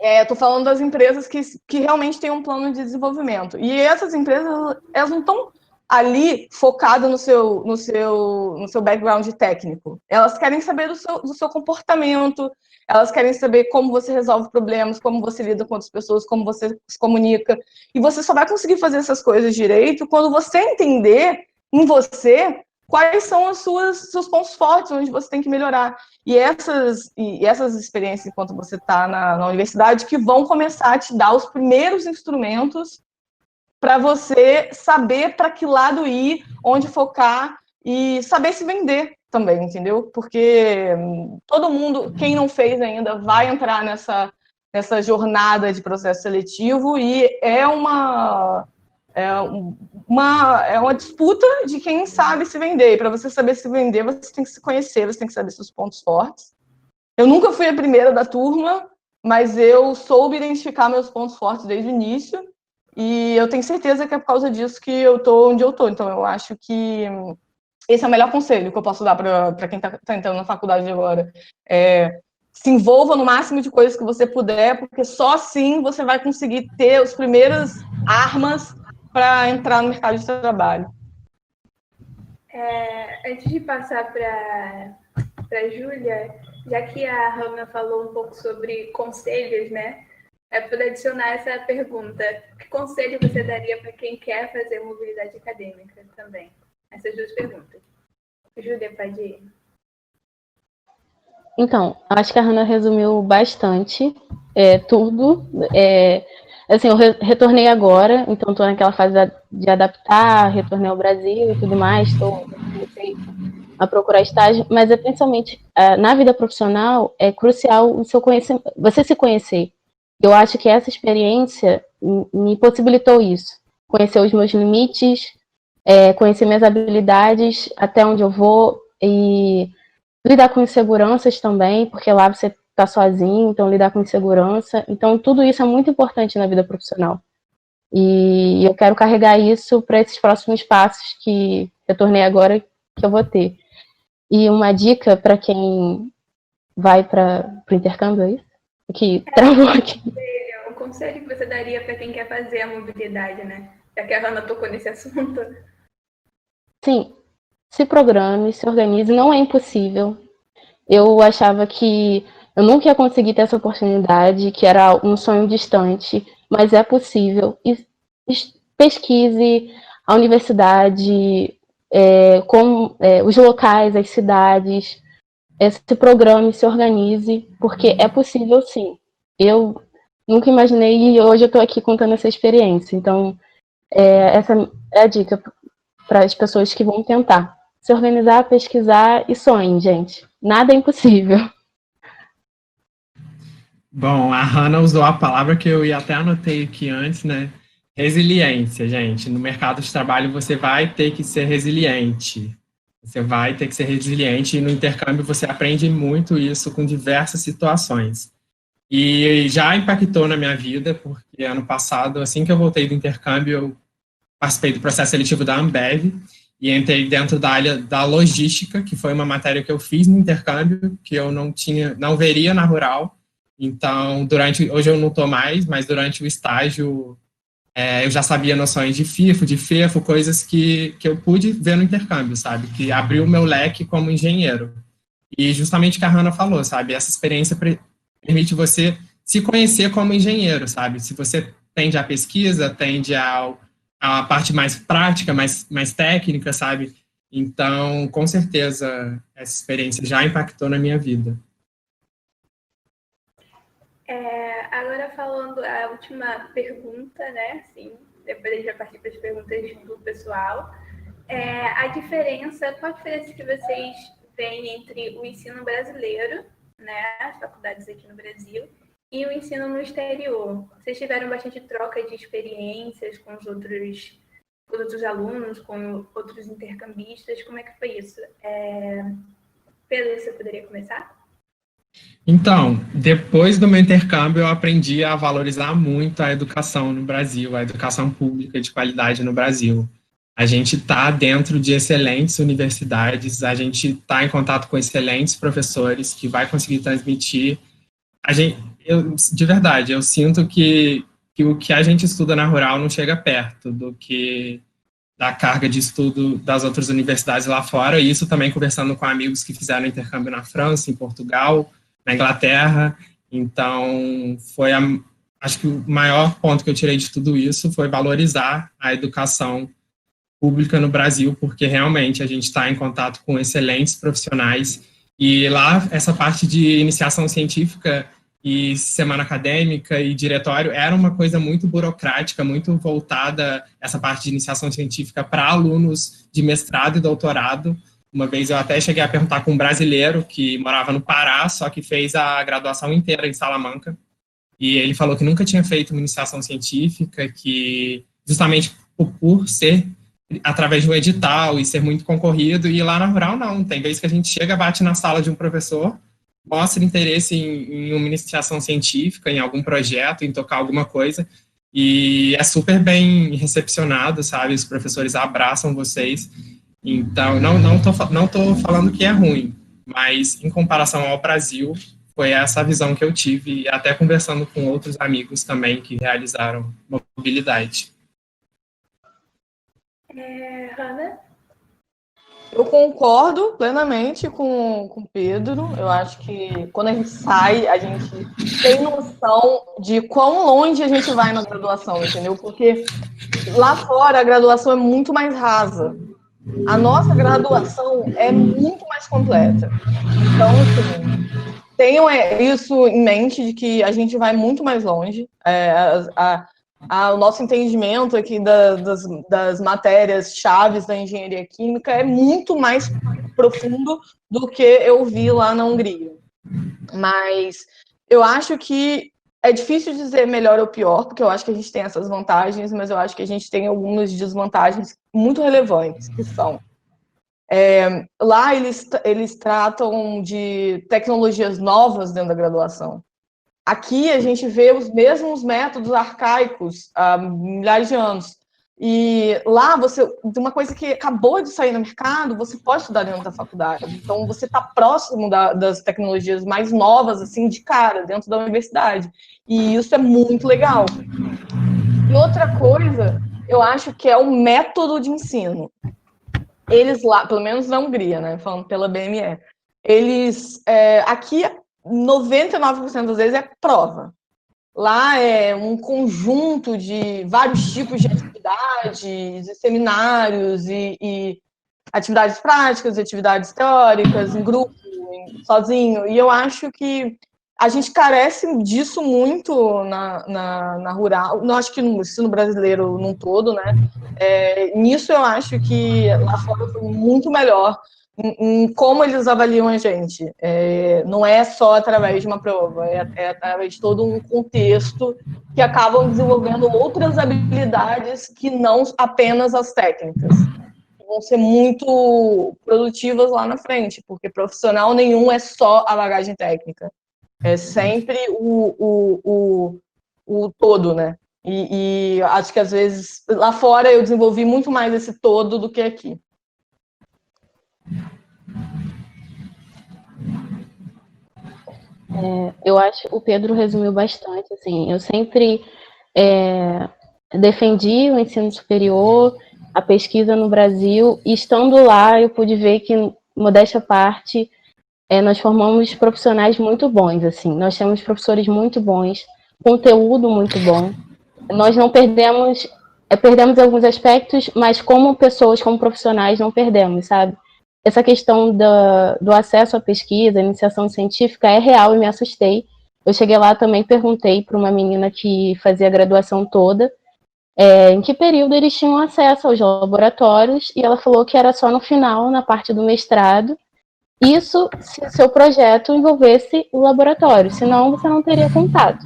C: Estou falando das empresas que realmente têm um plano de desenvolvimento. E essas empresas, elas não estão ali focadas no seu background técnico. Elas querem saber do seu comportamento, elas querem saber como você resolve problemas, como você lida com outras pessoas, como você se comunica. E você só vai conseguir fazer essas coisas direito quando você entender em você quais são os seus pontos fortes, onde você tem que melhorar. E essas experiências, enquanto você está na universidade, que vão começar a te dar os primeiros instrumentos para você saber para que lado ir, onde focar e saber se vender também, entendeu? Porque todo mundo, quem não fez ainda, vai entrar nessa jornada de processo seletivo e é uma disputa de quem sabe se vender. E para você saber se vender, você tem que se conhecer, você tem que saber seus pontos fortes. Eu nunca fui a primeira da turma, mas eu soube identificar meus pontos fortes desde o início, e eu tenho certeza que é por causa disso que eu estou onde eu estou. Então, eu acho que esse é o melhor conselho que eu posso dar para quem está entrando na faculdade agora. Se envolva no máximo de coisas que você puder, porque só assim você vai conseguir ter as primeiras armas para entrar no mercado de trabalho.
A: Antes de passar para a Júlia, já que a Hannah falou um pouco sobre conselhos, né? Para adicionar essa pergunta, que conselho você daria para quem quer fazer mobilidade acadêmica também? Essas duas perguntas. Júlia, pode ir.
D: Então, acho que a Hannah resumiu bastante tudo. Assim, eu retornei agora, então estou naquela fase de adaptar, retornei ao Brasil e tudo mais, comecei a procurar estágio, mas principalmente na vida profissional é crucial o seu conhecimento, você se conhecer. Eu acho que essa experiência me possibilitou isso, conhecer os meus limites, conhecer minhas habilidades, até onde eu vou, e lidar com inseguranças também, porque lá você está sozinho, então lidar com insegurança. Então, tudo isso é muito importante na vida profissional. E eu quero carregar isso para esses próximos passos que eu tornei agora que eu vou ter. E uma dica para quem vai para o intercâmbio, é isso? Que travou aqui.
A: O conselho que você daria para quem quer fazer a mobilidade, né? Já que a Hannah tocou nesse assunto.
D: Sim, se programe, se organize, não é impossível. Eu achava que eu nunca ia conseguir ter essa oportunidade, que era um sonho distante, mas é possível. E pesquise a universidade, os locais, as cidades, se programe, se organize, porque é possível sim. Eu nunca imaginei e hoje eu estou aqui contando essa experiência. Então, essa é a dica para as pessoas que vão tentar. Se organizar, pesquisar e sonhem, gente. Nada é impossível.
B: Bom, a Hannah usou a palavra que eu até anotei aqui antes, né? Resiliência, gente. No mercado de trabalho você vai ter que ser resiliente. Você vai ter que ser resiliente e no intercâmbio você aprende muito isso com diversas situações. E já impactou na minha vida, porque ano passado, assim que eu voltei do intercâmbio, eu participei do processo seletivo da Ambev e entrei dentro da área da logística, que foi uma matéria que eu fiz no intercâmbio, que eu não veria na rural. Então, hoje eu não estou mais, mas durante o estágio Eu já sabia noções de FIFO, de FEFO, coisas que eu pude ver no intercâmbio, sabe? Que abriu o meu leque como engenheiro. E justamente o que a Hannah falou, sabe? Essa experiência permite você se conhecer como engenheiro, sabe? Se você tende à pesquisa, tende à parte mais prática, mais técnica, sabe? Então, com certeza, essa experiência já impactou na minha vida.
A: Agora falando a última pergunta, né? Sim, depois a gente vai partir para as perguntas do pessoal. Qual a diferença que vocês veem entre o ensino brasileiro, né, as faculdades aqui no Brasil, e o ensino no exterior? Vocês tiveram bastante troca de experiências com os outros alunos, com outros intercambistas? Como é que foi isso? Pedro, você poderia começar?
B: Então, depois do meu intercâmbio, eu aprendi a valorizar muito a educação no Brasil, a educação pública de qualidade no Brasil. A gente está dentro de excelentes universidades, a gente está em contato com excelentes professores que vai conseguir transmitir. De verdade, eu sinto que o que a gente estuda na Rural não chega perto do que da carga de estudo das outras universidades lá fora, e isso também conversando com amigos que fizeram intercâmbio na França, em Portugal, na Inglaterra. Então, acho que o maior ponto que eu tirei de tudo isso foi valorizar a educação pública no Brasil, porque realmente a gente está em contato com excelentes profissionais, e lá essa parte de iniciação científica e semana acadêmica e diretório era uma coisa muito burocrática, muito voltada, essa parte de iniciação científica, para alunos de mestrado e doutorado. Uma vez eu até cheguei a perguntar com um brasileiro que morava no Pará, só que fez a graduação inteira em Salamanca, e ele falou que nunca tinha feito uma iniciação científica, que justamente por ser através de um edital e ser muito concorrido, e lá na Rural não, tem vezes que a gente chega, bate na sala de um professor, mostra interesse em uma iniciação científica, em algum projeto, em tocar alguma coisa, e é super bem recepcionado, sabe? Os professores abraçam vocês. Então, não tô falando que é ruim, mas em comparação ao Brasil, foi essa a visão que eu tive, e até conversando com outros amigos também que realizaram mobilidade.
A: Hannah?
C: Eu concordo plenamente com o Pedro. Eu acho que quando a gente sai, a gente tem noção de quão longe a gente vai na graduação, entendeu? Porque lá fora a graduação é muito mais rasa. A nossa graduação é muito mais completa. Então, assim, tenham isso em mente, de que a gente vai muito mais longe. O nosso entendimento aqui das matérias chaves da engenharia química é muito mais profundo do que eu vi lá na Hungria. Mas eu acho que é difícil dizer melhor ou pior, porque eu acho que a gente tem essas vantagens, mas eu acho que a gente tem algumas desvantagens muito relevantes, que são... lá eles tratam de tecnologias novas dentro da graduação. Aqui a gente vê os mesmos métodos arcaicos há milhares de anos. E lá, uma coisa que acabou de sair no mercado, você pode estudar dentro da faculdade. Então, você está próximo das tecnologias mais novas, assim, de cara, dentro da universidade. E isso é muito legal. E outra coisa, eu acho que é o método de ensino. Eles lá, pelo menos na Hungria, né, falando pela BME, aqui 99% das vezes é prova. Lá é um conjunto de vários tipos de atividades, seminários e atividades práticas, e atividades teóricas, em grupo, sozinho. E eu acho que a gente carece disso muito na Rural. Não acho que no ensino brasileiro num todo, né? Nisso eu acho que lá fora foi muito melhor em como eles avaliam a gente. Não é só através de uma prova, é através de todo um contexto que acabam desenvolvendo outras habilidades que não apenas as técnicas. Vão ser muito produtivas lá na frente, porque profissional nenhum é só a bagagem técnica. É sempre o todo, né? E acho que às vezes lá fora eu desenvolvi muito mais esse todo do que aqui.
D: Eu acho que o Pedro resumiu bastante, assim, eu sempre defendi o ensino superior, a pesquisa no Brasil, e estando lá eu pude ver que, modéstia à parte, nós formamos profissionais muito bons, assim, nós temos professores muito bons, conteúdo muito bom, nós não perdemos, perdemos alguns aspectos, mas como pessoas, como profissionais, não perdemos, sabe? Essa questão do acesso à pesquisa, iniciação científica é real e me assustei. Eu cheguei lá também, perguntei para uma menina que fazia a graduação toda, em que período eles tinham acesso aos laboratórios, e ela falou que era só no final, na parte do mestrado, isso se o seu projeto envolvesse o laboratório, senão você não teria contato.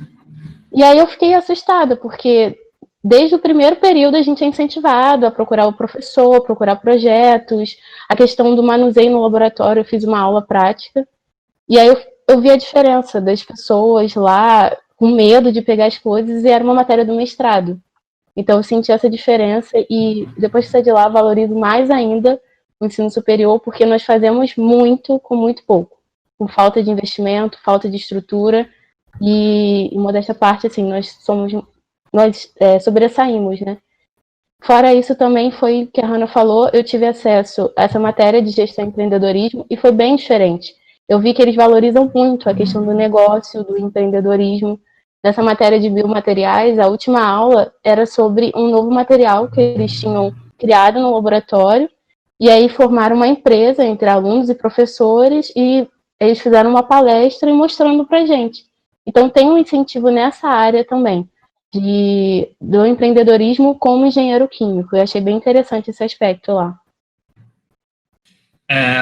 D: E aí eu fiquei assustada, porque desde o primeiro período a gente é incentivado a procurar o professor, procurar projetos, a questão do manuseio no laboratório, eu fiz uma aula prática, e aí eu vi a diferença das pessoas lá com medo de pegar as coisas, e era uma matéria do mestrado. Então eu senti essa diferença, e depois de sair de lá valorizo mais ainda o ensino superior, porque nós fazemos muito com muito pouco, com falta de investimento, falta de estrutura, e modéstia à parte, assim, nós sobressaímos, né? Fora isso também foi o que a Hannah falou, eu tive acesso a essa matéria de gestão e empreendedorismo e foi bem diferente. Eu vi que eles valorizam muito a questão do negócio, do empreendedorismo. Nessa matéria de biomateriais, a última aula era sobre um novo material que eles tinham criado no laboratório, e aí formaram uma empresa entre alunos e professores, e eles fizeram uma palestra e mostrando pra gente. Então tem um incentivo nessa área também, do empreendedorismo como engenheiro químico. Eu achei bem interessante esse aspecto lá.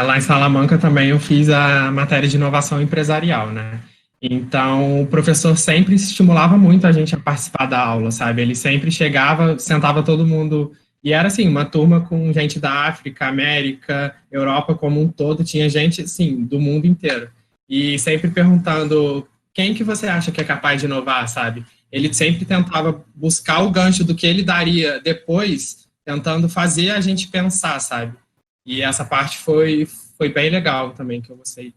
B: Lá em Salamanca também eu fiz a matéria de inovação empresarial, né? Então, o professor sempre estimulava muito a gente a participar da aula, sabe? Ele sempre chegava, sentava todo mundo, e era assim, uma turma com gente da África, América, Europa como um todo, tinha gente, assim, do mundo inteiro. E sempre perguntando, quem que você acha que é capaz de inovar, sabe? Ele sempre tentava buscar o gancho do que ele daria depois, tentando fazer a gente pensar, sabe? E essa parte foi bem legal também, que eu gostei.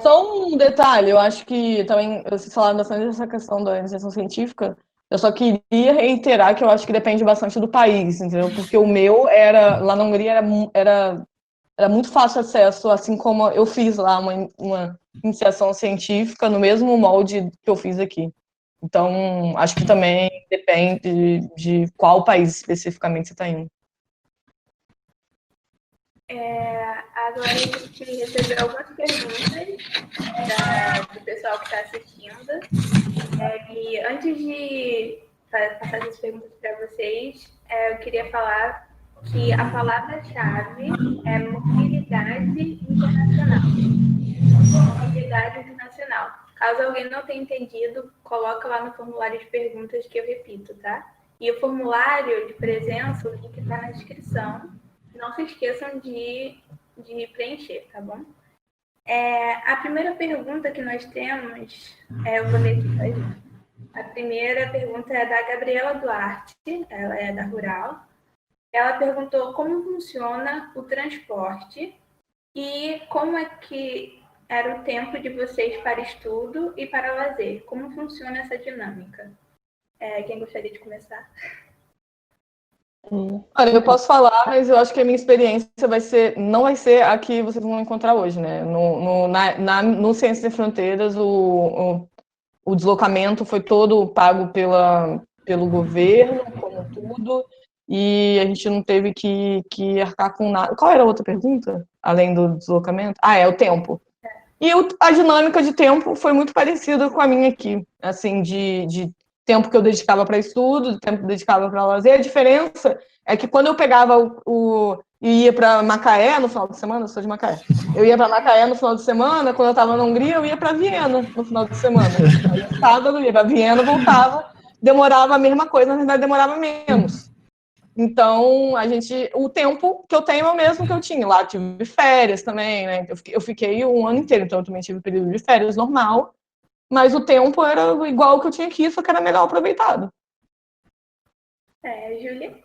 C: Só um detalhe, eu acho que também vocês falaram bastante dessa questão da iniciação científica. Eu só queria reiterar que eu acho que depende bastante do país, entendeu? Porque o meu era, lá na Hungria, era muito fácil acesso, assim como eu fiz lá uma iniciação científica no mesmo molde que eu fiz aqui. Então, acho que também depende de qual país especificamente você está indo.
A: Agora a gente recebeu algumas perguntas do pessoal que está assistindo. E antes de passar essas perguntas para vocês, eu queria falar que a palavra-chave é mobilidade internacional. Mobilidade internacional. Caso alguém não tenha entendido, coloca lá no formulário de perguntas que eu repito, tá? E o formulário de presença, o link está na descrição. Não se esqueçam de preencher, tá bom? A primeira pergunta que nós temos, eu vou ler aqui pra gente. A primeira pergunta é da Gabriela Duarte, ela é da Rural. Ela perguntou como funciona o transporte e como é que era o tempo de vocês para estudo e para lazer. Como funciona essa dinâmica? Quem gostaria de começar?
C: Olha, eu posso falar, mas eu acho que a minha experiência não vai ser a que vocês vão encontrar hoje, né? No Ciências Sem Fronteiras, o deslocamento foi todo pago pelo governo, como tudo, e a gente não teve que arcar com nada. Qual era a outra pergunta, além do deslocamento? É o tempo. E a dinâmica de tempo foi muito parecida com a minha aqui, assim, de tempo que eu dedicava para estudo, de tempo que eu dedicava para lazer. A diferença é que quando eu pegava e ia para Macaé no final de semana, eu sou de Macaé, eu ia para Macaé no final de semana, quando eu estava na Hungria, eu ia para Viena no final de semana. Aí eu sábado, ia para Viena, voltava, demorava a mesma coisa, na verdade demorava menos. Então, o tempo que eu tenho é o mesmo que eu tinha. Lá tive férias também, né? Eu fiquei um ano inteiro, então eu também tive um período de férias normal, mas o tempo era igual ao que eu tinha aqui, só que era melhor aproveitado.
A: Júlia?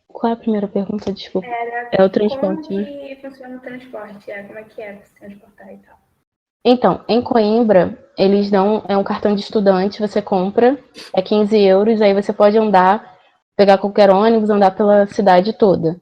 D: Qual é a primeira pergunta? Desculpa.
A: Era
D: É o transporte,
A: como
D: né?
A: que funciona o transporte? Como é que é se transportar e tal?
D: Então, em Coimbra, eles dão um cartão de estudante, você compra, é 15 euros, aí você pode andar, pegar qualquer ônibus, andar pela cidade toda.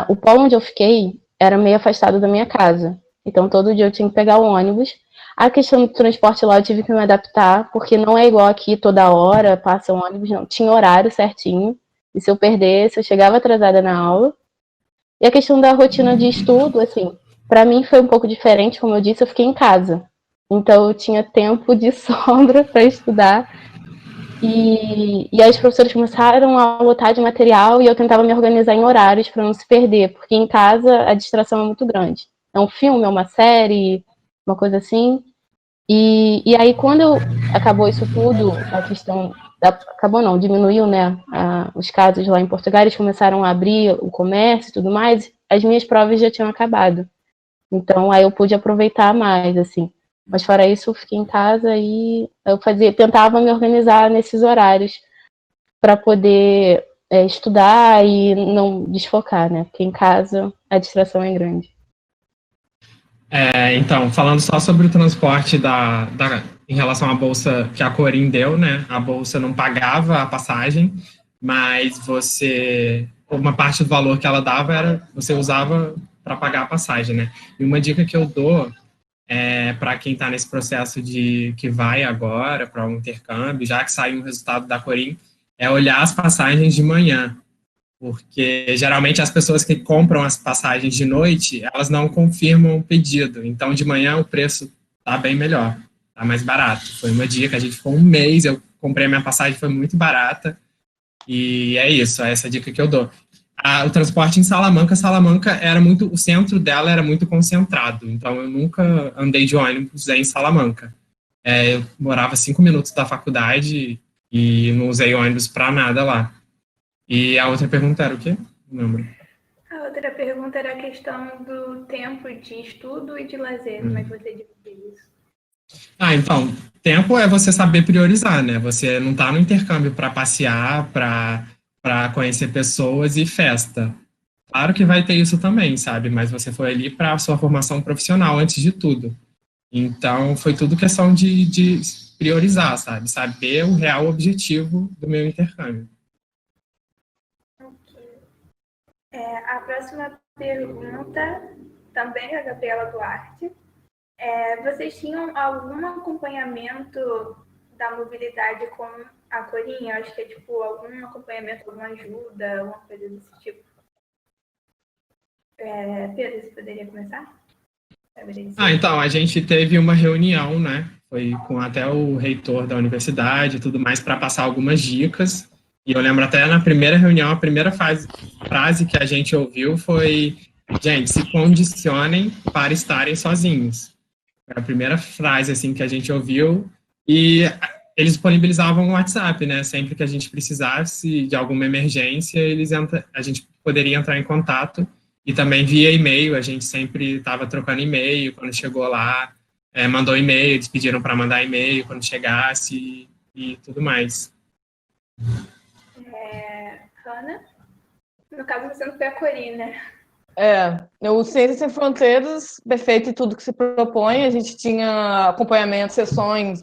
D: O polo onde eu fiquei era meio afastado da minha casa, então todo dia eu tinha que pegar o ônibus. A questão do transporte lá eu tive que me adaptar, porque não é igual aqui toda hora, passa um ônibus, não. Tinha horário certinho, e se eu perdesse, eu chegava atrasada na aula. E a questão da rotina de estudo, assim, para mim foi um pouco diferente, como eu disse, eu fiquei em casa. Então eu tinha tempo de sobra para estudar. E aí os professores começaram a lotar de material e eu tentava me organizar em horários para não se perder, porque em casa a distração é muito grande. É um filme, é uma série, uma coisa assim. E aí quando acabou isso tudo, a questão acabou não, diminuiu, né, os casos lá em Portugal, eles começaram a abrir o comércio e tudo mais, as minhas provas já tinham acabado. Então aí eu pude aproveitar mais, assim. Mas fora isso, eu fiquei em casa e eu tentava me organizar nesses horários para poder estudar e não desfocar, né? Porque em casa a distração é grande.
B: Então, falando só sobre o transporte em relação à bolsa que a Corim deu, né? A bolsa não pagava a passagem, mas uma parte do valor que ela dava você usava para pagar a passagem, né? E uma dica que eu dou para quem está nesse processo que vai agora para um intercâmbio, já que saiu o resultado da Corim, é olhar as passagens de manhã, porque geralmente as pessoas que compram as passagens de noite, elas não confirmam o pedido, então de manhã o preço está bem melhor, está mais barato. Foi uma dica, a gente ficou um mês, eu comprei a minha passagem, foi muito barata, e é isso, é essa dica que eu dou. O transporte em Salamanca o centro dela era muito concentrado, então eu nunca andei de ônibus em Salamanca. Eu morava 5 minutos da faculdade e não usei ônibus para nada lá. E a outra pergunta era o quê? Não lembro.
A: A outra pergunta era a questão do tempo de estudo e de lazer, como é que você divide isso?
B: Então, tempo é você saber priorizar, né? Você não está no intercâmbio para passear, para conhecer pessoas e festa. Claro que vai ter isso também, sabe? Mas você foi ali para a sua formação profissional antes de tudo. Então, foi tudo questão de priorizar, sabe? Saber o real objetivo do meu intercâmbio.
A: A próxima pergunta também é da Gabriela Duarte. Vocês tinham algum acompanhamento da mobilidade com a Corinha? Acho que é tipo algum acompanhamento, alguma ajuda, alguma coisa desse tipo. Pedro, você poderia começar?
B: Então, a gente teve uma reunião, né? Foi com até o reitor da universidade e tudo mais para passar algumas dicas. E eu lembro até na primeira reunião, a primeira frase que a gente ouviu foi: gente, se condicionem para estarem sozinhos. Foi a primeira frase assim que a gente ouviu. E eles disponibilizavam o WhatsApp, né? Sempre que a gente precisasse de alguma emergência, a gente poderia entrar em contato. E também via e-mail, a gente sempre estava trocando e-mail. Quando chegou lá, mandou e-mail, eles pediram para mandar e-mail quando chegasse e tudo mais.
A: Hanna? No caso, você não foi a Corim, né?
C: O Ciências Sem Fronteiras, perfeito em tudo que se propõe. A gente tinha acompanhamento, sessões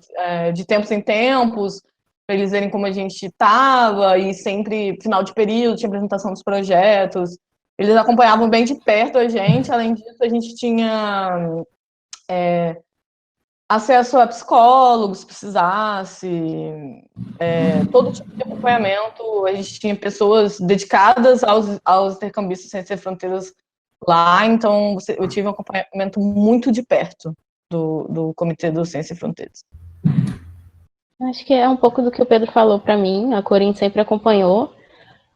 C: de tempos em tempos, para eles verem como a gente estava, e sempre, final de período, tinha apresentação dos projetos. Eles acompanhavam bem de perto a gente. Além disso, a gente tinha acesso a psicólogos, se precisasse, todo tipo de acompanhamento. A gente tinha pessoas dedicadas aos intercambistas Sem Ser Fronteiras lá, então eu tive um acompanhamento muito de perto do Comitê do Sem Ser Fronteiras.
D: Acho que é um pouco do que o Pedro falou para mim, a Corim sempre acompanhou.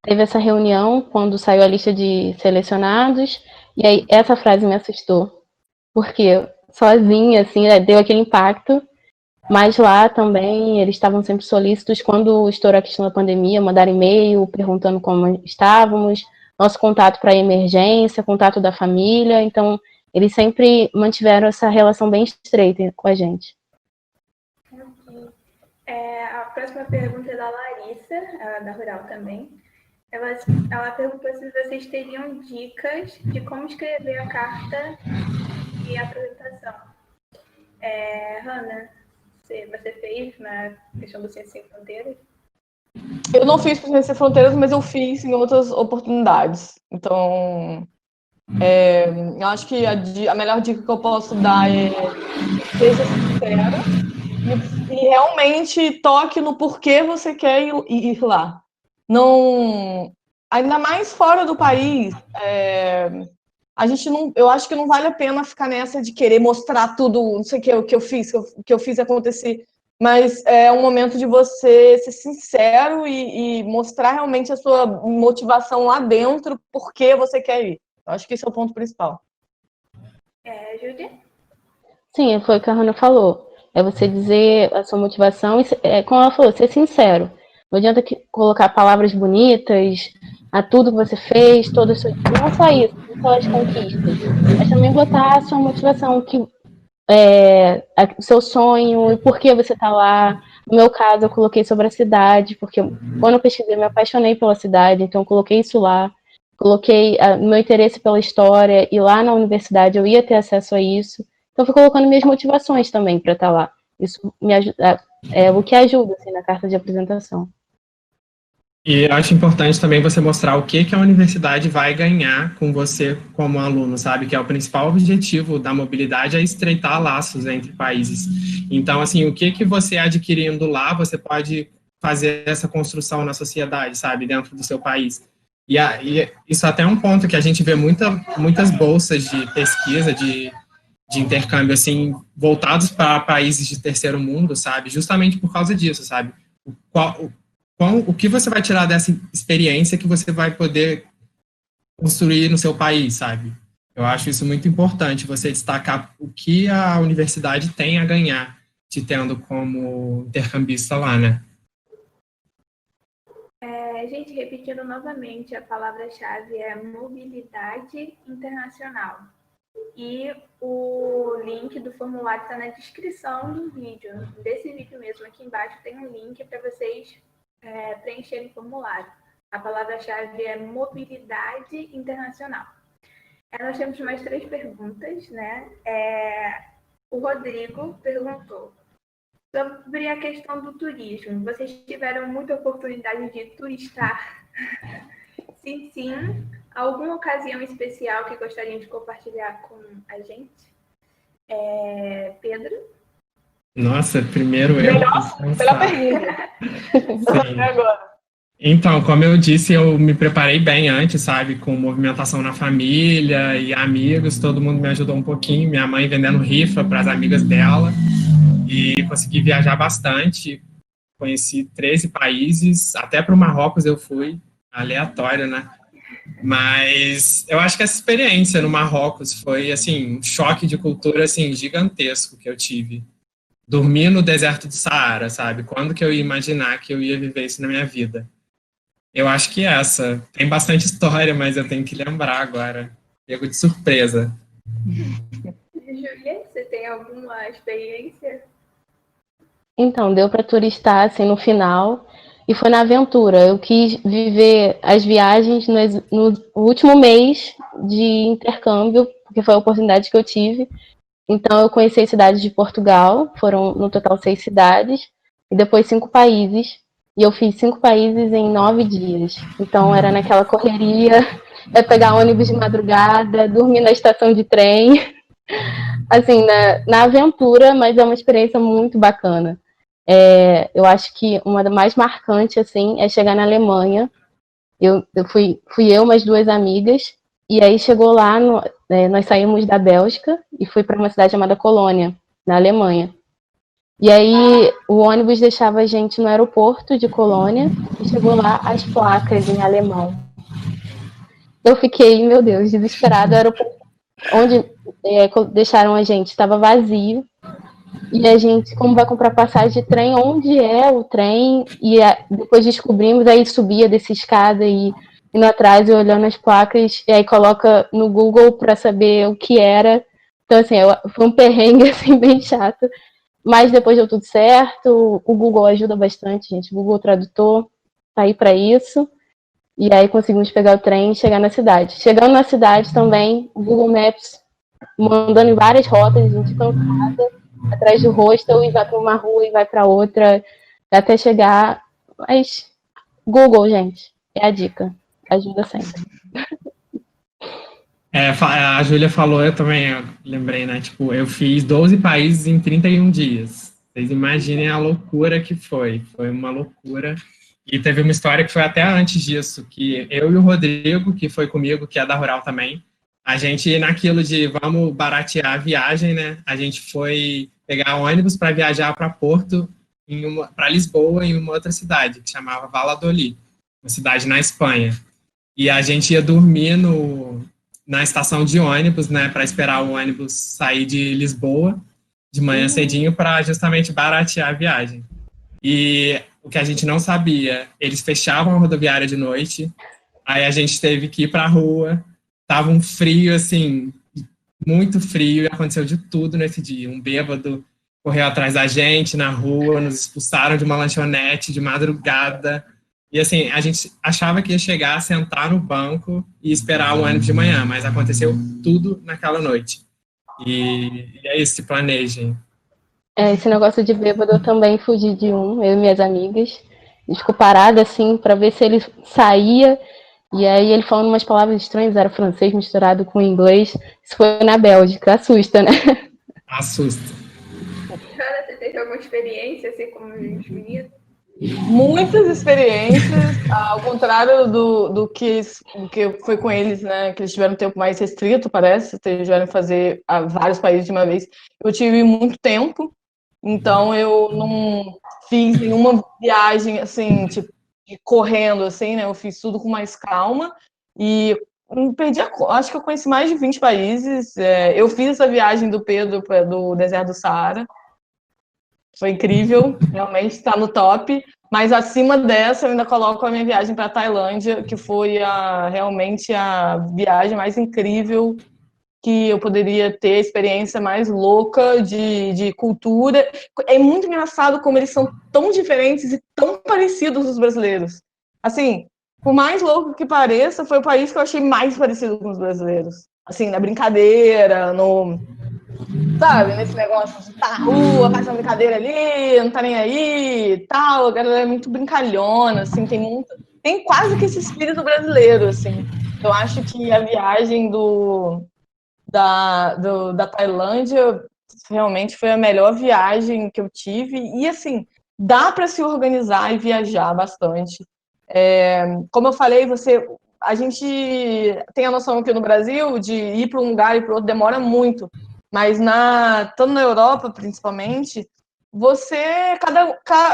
D: Teve essa reunião quando saiu a lista de selecionados, e aí essa frase me assustou, porque sozinha, assim, deu aquele impacto, mas lá também eles estavam sempre solícitos quando estourou a questão da pandemia, mandaram e-mail perguntando como estávamos, nosso contato para emergência, contato da família, então eles sempre mantiveram essa relação bem estreita com a gente.
A: A próxima pergunta é da Larissa, da Rural também. Ela perguntou se vocês teriam dicas de como escrever a carta de apresentação. Hanna, você fez na questão do Ciência Sem Fronteiras?
C: Eu não fiz para Ciência Sem Fronteiras, mas eu fiz em outras oportunidades. Então, eu acho que a melhor dica que eu posso dar é seja sincera e realmente toque no porquê você quer ir lá. Não, ainda mais fora do país, a gente não, eu acho que não vale a pena ficar nessa de querer mostrar tudo, não sei o que eu fiz acontecer. Mas é um momento de você ser sincero e mostrar realmente a sua motivação lá dentro, por que você quer ir. Eu acho que esse é o ponto principal.
A: Júlia?
D: Sim, foi o que a Hannah falou. É você dizer a sua motivação e, como ela falou, ser sincero. Não adianta colocar palavras bonitas a tudo que você fez, não só isso, não só as conquistas, mas também botar a sua motivação, o seu sonho e por que você está lá. No meu caso, eu coloquei sobre a cidade, porque quando eu pesquisei, eu me apaixonei pela cidade, então eu coloquei isso lá. Coloquei meu interesse pela história e lá na universidade eu ia ter acesso a isso. Então, fui colocando minhas motivações também para estar lá. Isso me ajuda, o que ajuda assim, na carta de apresentação.
B: E eu acho importante também você mostrar o que a universidade vai ganhar com você como aluno, sabe? Que é o principal objetivo da mobilidade, é estreitar laços entre países. Então, assim, o que você adquirindo lá, você pode fazer essa construção na sociedade, sabe? Dentro do seu país. E isso até é um ponto que a gente vê muitas bolsas de pesquisa, de intercâmbio, assim, voltados para países de terceiro mundo, sabe? Justamente por causa disso, sabe? O que você vai tirar dessa experiência que você vai poder construir no seu país, sabe? Eu acho isso muito importante, você destacar o que a universidade tem a ganhar te tendo como intercambista lá, né?
A: Gente, repetindo novamente, a palavra-chave é mobilidade internacional. E o link do formulário está na descrição do vídeo. Desse vídeo mesmo, aqui embaixo, tem um link para vocês preencherem o formulário. A palavra-chave é mobilidade internacional. Nós temos mais 3 perguntas, né? O Rodrigo perguntou sobre a questão do turismo. Vocês tiveram muita oportunidade de turistar? Se sim, alguma ocasião especial que gostariam de compartilhar com a gente? Pedro?
B: Nossa, primeiro eu.
C: Melhor pergunta.
B: Sim. Então, como eu disse, eu me preparei bem antes, sabe? Com movimentação na família e amigos, todo mundo me ajudou um pouquinho. Minha mãe vendendo rifa para as amigas dela. E consegui viajar bastante. Conheci 13 países, até para o Marrocos eu fui, aleatório, né? Mas eu acho que essa experiência no Marrocos foi, assim, um choque de cultura, assim, gigantesco que eu tive. Dormir no deserto do Saara, sabe? Quando que eu ia imaginar que eu ia viver isso na minha vida? Eu acho que essa. Tem bastante história, mas eu tenho que lembrar agora. Pego de surpresa.
A: Júlia, você tem alguma experiência?
D: Então, deu para turistar assim no final e foi na aventura. Eu quis viver as viagens no último mês de intercâmbio, porque foi a oportunidade que eu tive. Então, eu conheci as cidades de Portugal, foram no total 6 cidades, e depois 5 países. E eu fiz 5 países em 9 dias. Então, era naquela correria, pegar ônibus de madrugada, dormir na estação de trem, assim, na aventura, mas é uma experiência muito bacana. Eu acho que uma das mais marcantes, assim, é chegar na Alemanha. Eu fui eu mais 2 amigas, e aí chegou lá, nós saímos da Bélgica e fui para uma cidade chamada Colônia, na Alemanha. E aí o ônibus deixava a gente no aeroporto de Colônia e chegou lá as placas em alemão. Eu fiquei, meu Deus, desesperada. O aeroporto onde deixaram a gente estava vazio. E a gente, como vai comprar passagem de trem, onde é o trem? E depois descobrimos, aí subia dessa escada e indo atrás e olhando as placas, e aí coloca no Google para saber o que era. Então, assim, foi um perrengue assim, bem chato. Mas depois deu tudo certo, o Google ajuda bastante, gente. O Google Tradutor tá aí para isso. E aí conseguimos pegar o trem e chegar na cidade. Chegando na cidade também, o Google Maps mandando em várias rotas, a gente cansada. atrás do hostel e vai para uma rua e vai para outra, até chegar. Mas Google, gente, é a dica. Ajuda sempre.
B: A Júlia falou, eu também lembrei, né? Tipo, eu fiz 12 países em 31 dias. Vocês imaginem a loucura que foi. Foi uma loucura. E teve uma história que foi até antes disso, que eu e o Rodrigo, que foi comigo, que é da Rural também, a gente, naquilo de vamos baratear a viagem, né? A gente foi pegar ônibus para viajar para Porto, para Lisboa, em uma outra cidade, que chamava Valladolid, uma cidade na Espanha. E a gente ia dormir na estação de ônibus, né, para esperar o ônibus sair de Lisboa de manhã cedinho para justamente baratear a viagem. E o que a gente não sabia, eles fechavam a rodoviária de noite, aí a gente teve que ir para a rua, tava um frio, assim, muito frio, e aconteceu de tudo nesse dia. Um bêbado correu atrás da gente na rua, nos expulsaram de uma lanchonete de madrugada. E assim, a gente achava que ia chegar, sentar no banco e esperar o ônibus de manhã, mas aconteceu tudo naquela noite. E é isso, se planejem.
D: Esse negócio de bêbado, eu também fugi de um, eu e minhas amigas. A gente ficou parada assim para ver se ele saía. E aí ele falando umas palavras estranhas, era francês misturado com inglês. Isso foi na Bélgica, assusta, né?
B: Assusta.
A: Cara, você teve alguma experiência assim como os meninos?
C: Muitas experiências, ao contrário do que foi com eles, né? Que eles tiveram um tempo mais restrito, parece, tiveram que fazer vários países de uma vez. Eu tive muito tempo, então eu não fiz nenhuma viagem assim, tipo, correndo, assim, né? Eu fiz tudo com mais calma e acho que eu conheci mais de 20 países. Eu fiz essa viagem do Pedro do deserto do Saara. Foi incrível, realmente está no top. Mas acima dessa, eu ainda coloco a minha viagem para a Tailândia, que foi realmente a viagem mais incrível que eu poderia ter, a experiência mais louca de cultura. É muito engraçado como eles são tão diferentes e tão parecidos dos brasileiros. Assim, por mais louco que pareça, foi o país que eu achei mais parecido com os brasileiros. Assim, na brincadeira, sabe, nesse negócio de tá na rua, faz uma brincadeira ali, não tá nem aí, tal, a galera é muito brincalhona, assim, tem quase que esse espírito brasileiro, assim. Eu acho que a viagem da Tailândia realmente foi a melhor viagem que eu tive, e assim, dá para se organizar e viajar bastante. Como eu falei, a gente tem a noção aqui no Brasil de ir para um lugar e para outro demora muito. Mas estando na Europa, principalmente,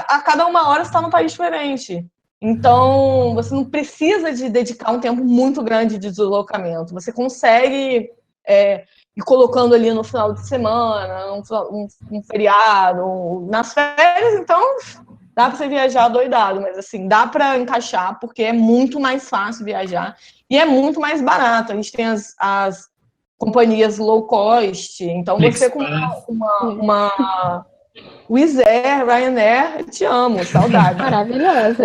C: a cada uma hora está num país diferente. Então, você não precisa de dedicar um tempo muito grande de deslocamento. Você consegue ir colocando ali no final de semana, um feriado, nas férias, então dá para você viajar doidado, mas assim, dá para encaixar, porque é muito mais fácil viajar e é muito mais barato. A gente tem as companhias low cost, então você com uma Wizz Air, Ryanair, te amo, saudade.
D: Maravilhosa.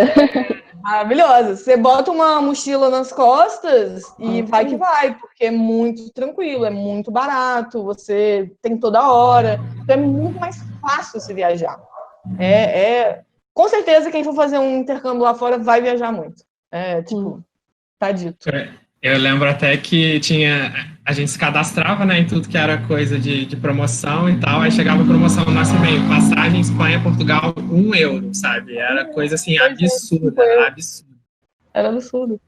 C: Maravilhosa. Você bota uma mochila nas costas e vai que vai, porque é muito tranquilo, é muito barato, você tem toda hora, então é muito mais fácil se viajar. Com certeza quem for fazer um intercâmbio lá fora vai viajar muito. Tá dito.
B: Eu lembro até que a gente se cadastrava, né, em tudo que era coisa de promoção e tal, aí chegava a promoção no nosso e-mail, passagem Espanha, Portugal, €1, sabe? Era coisa assim, absurda.
C: Era absurdo.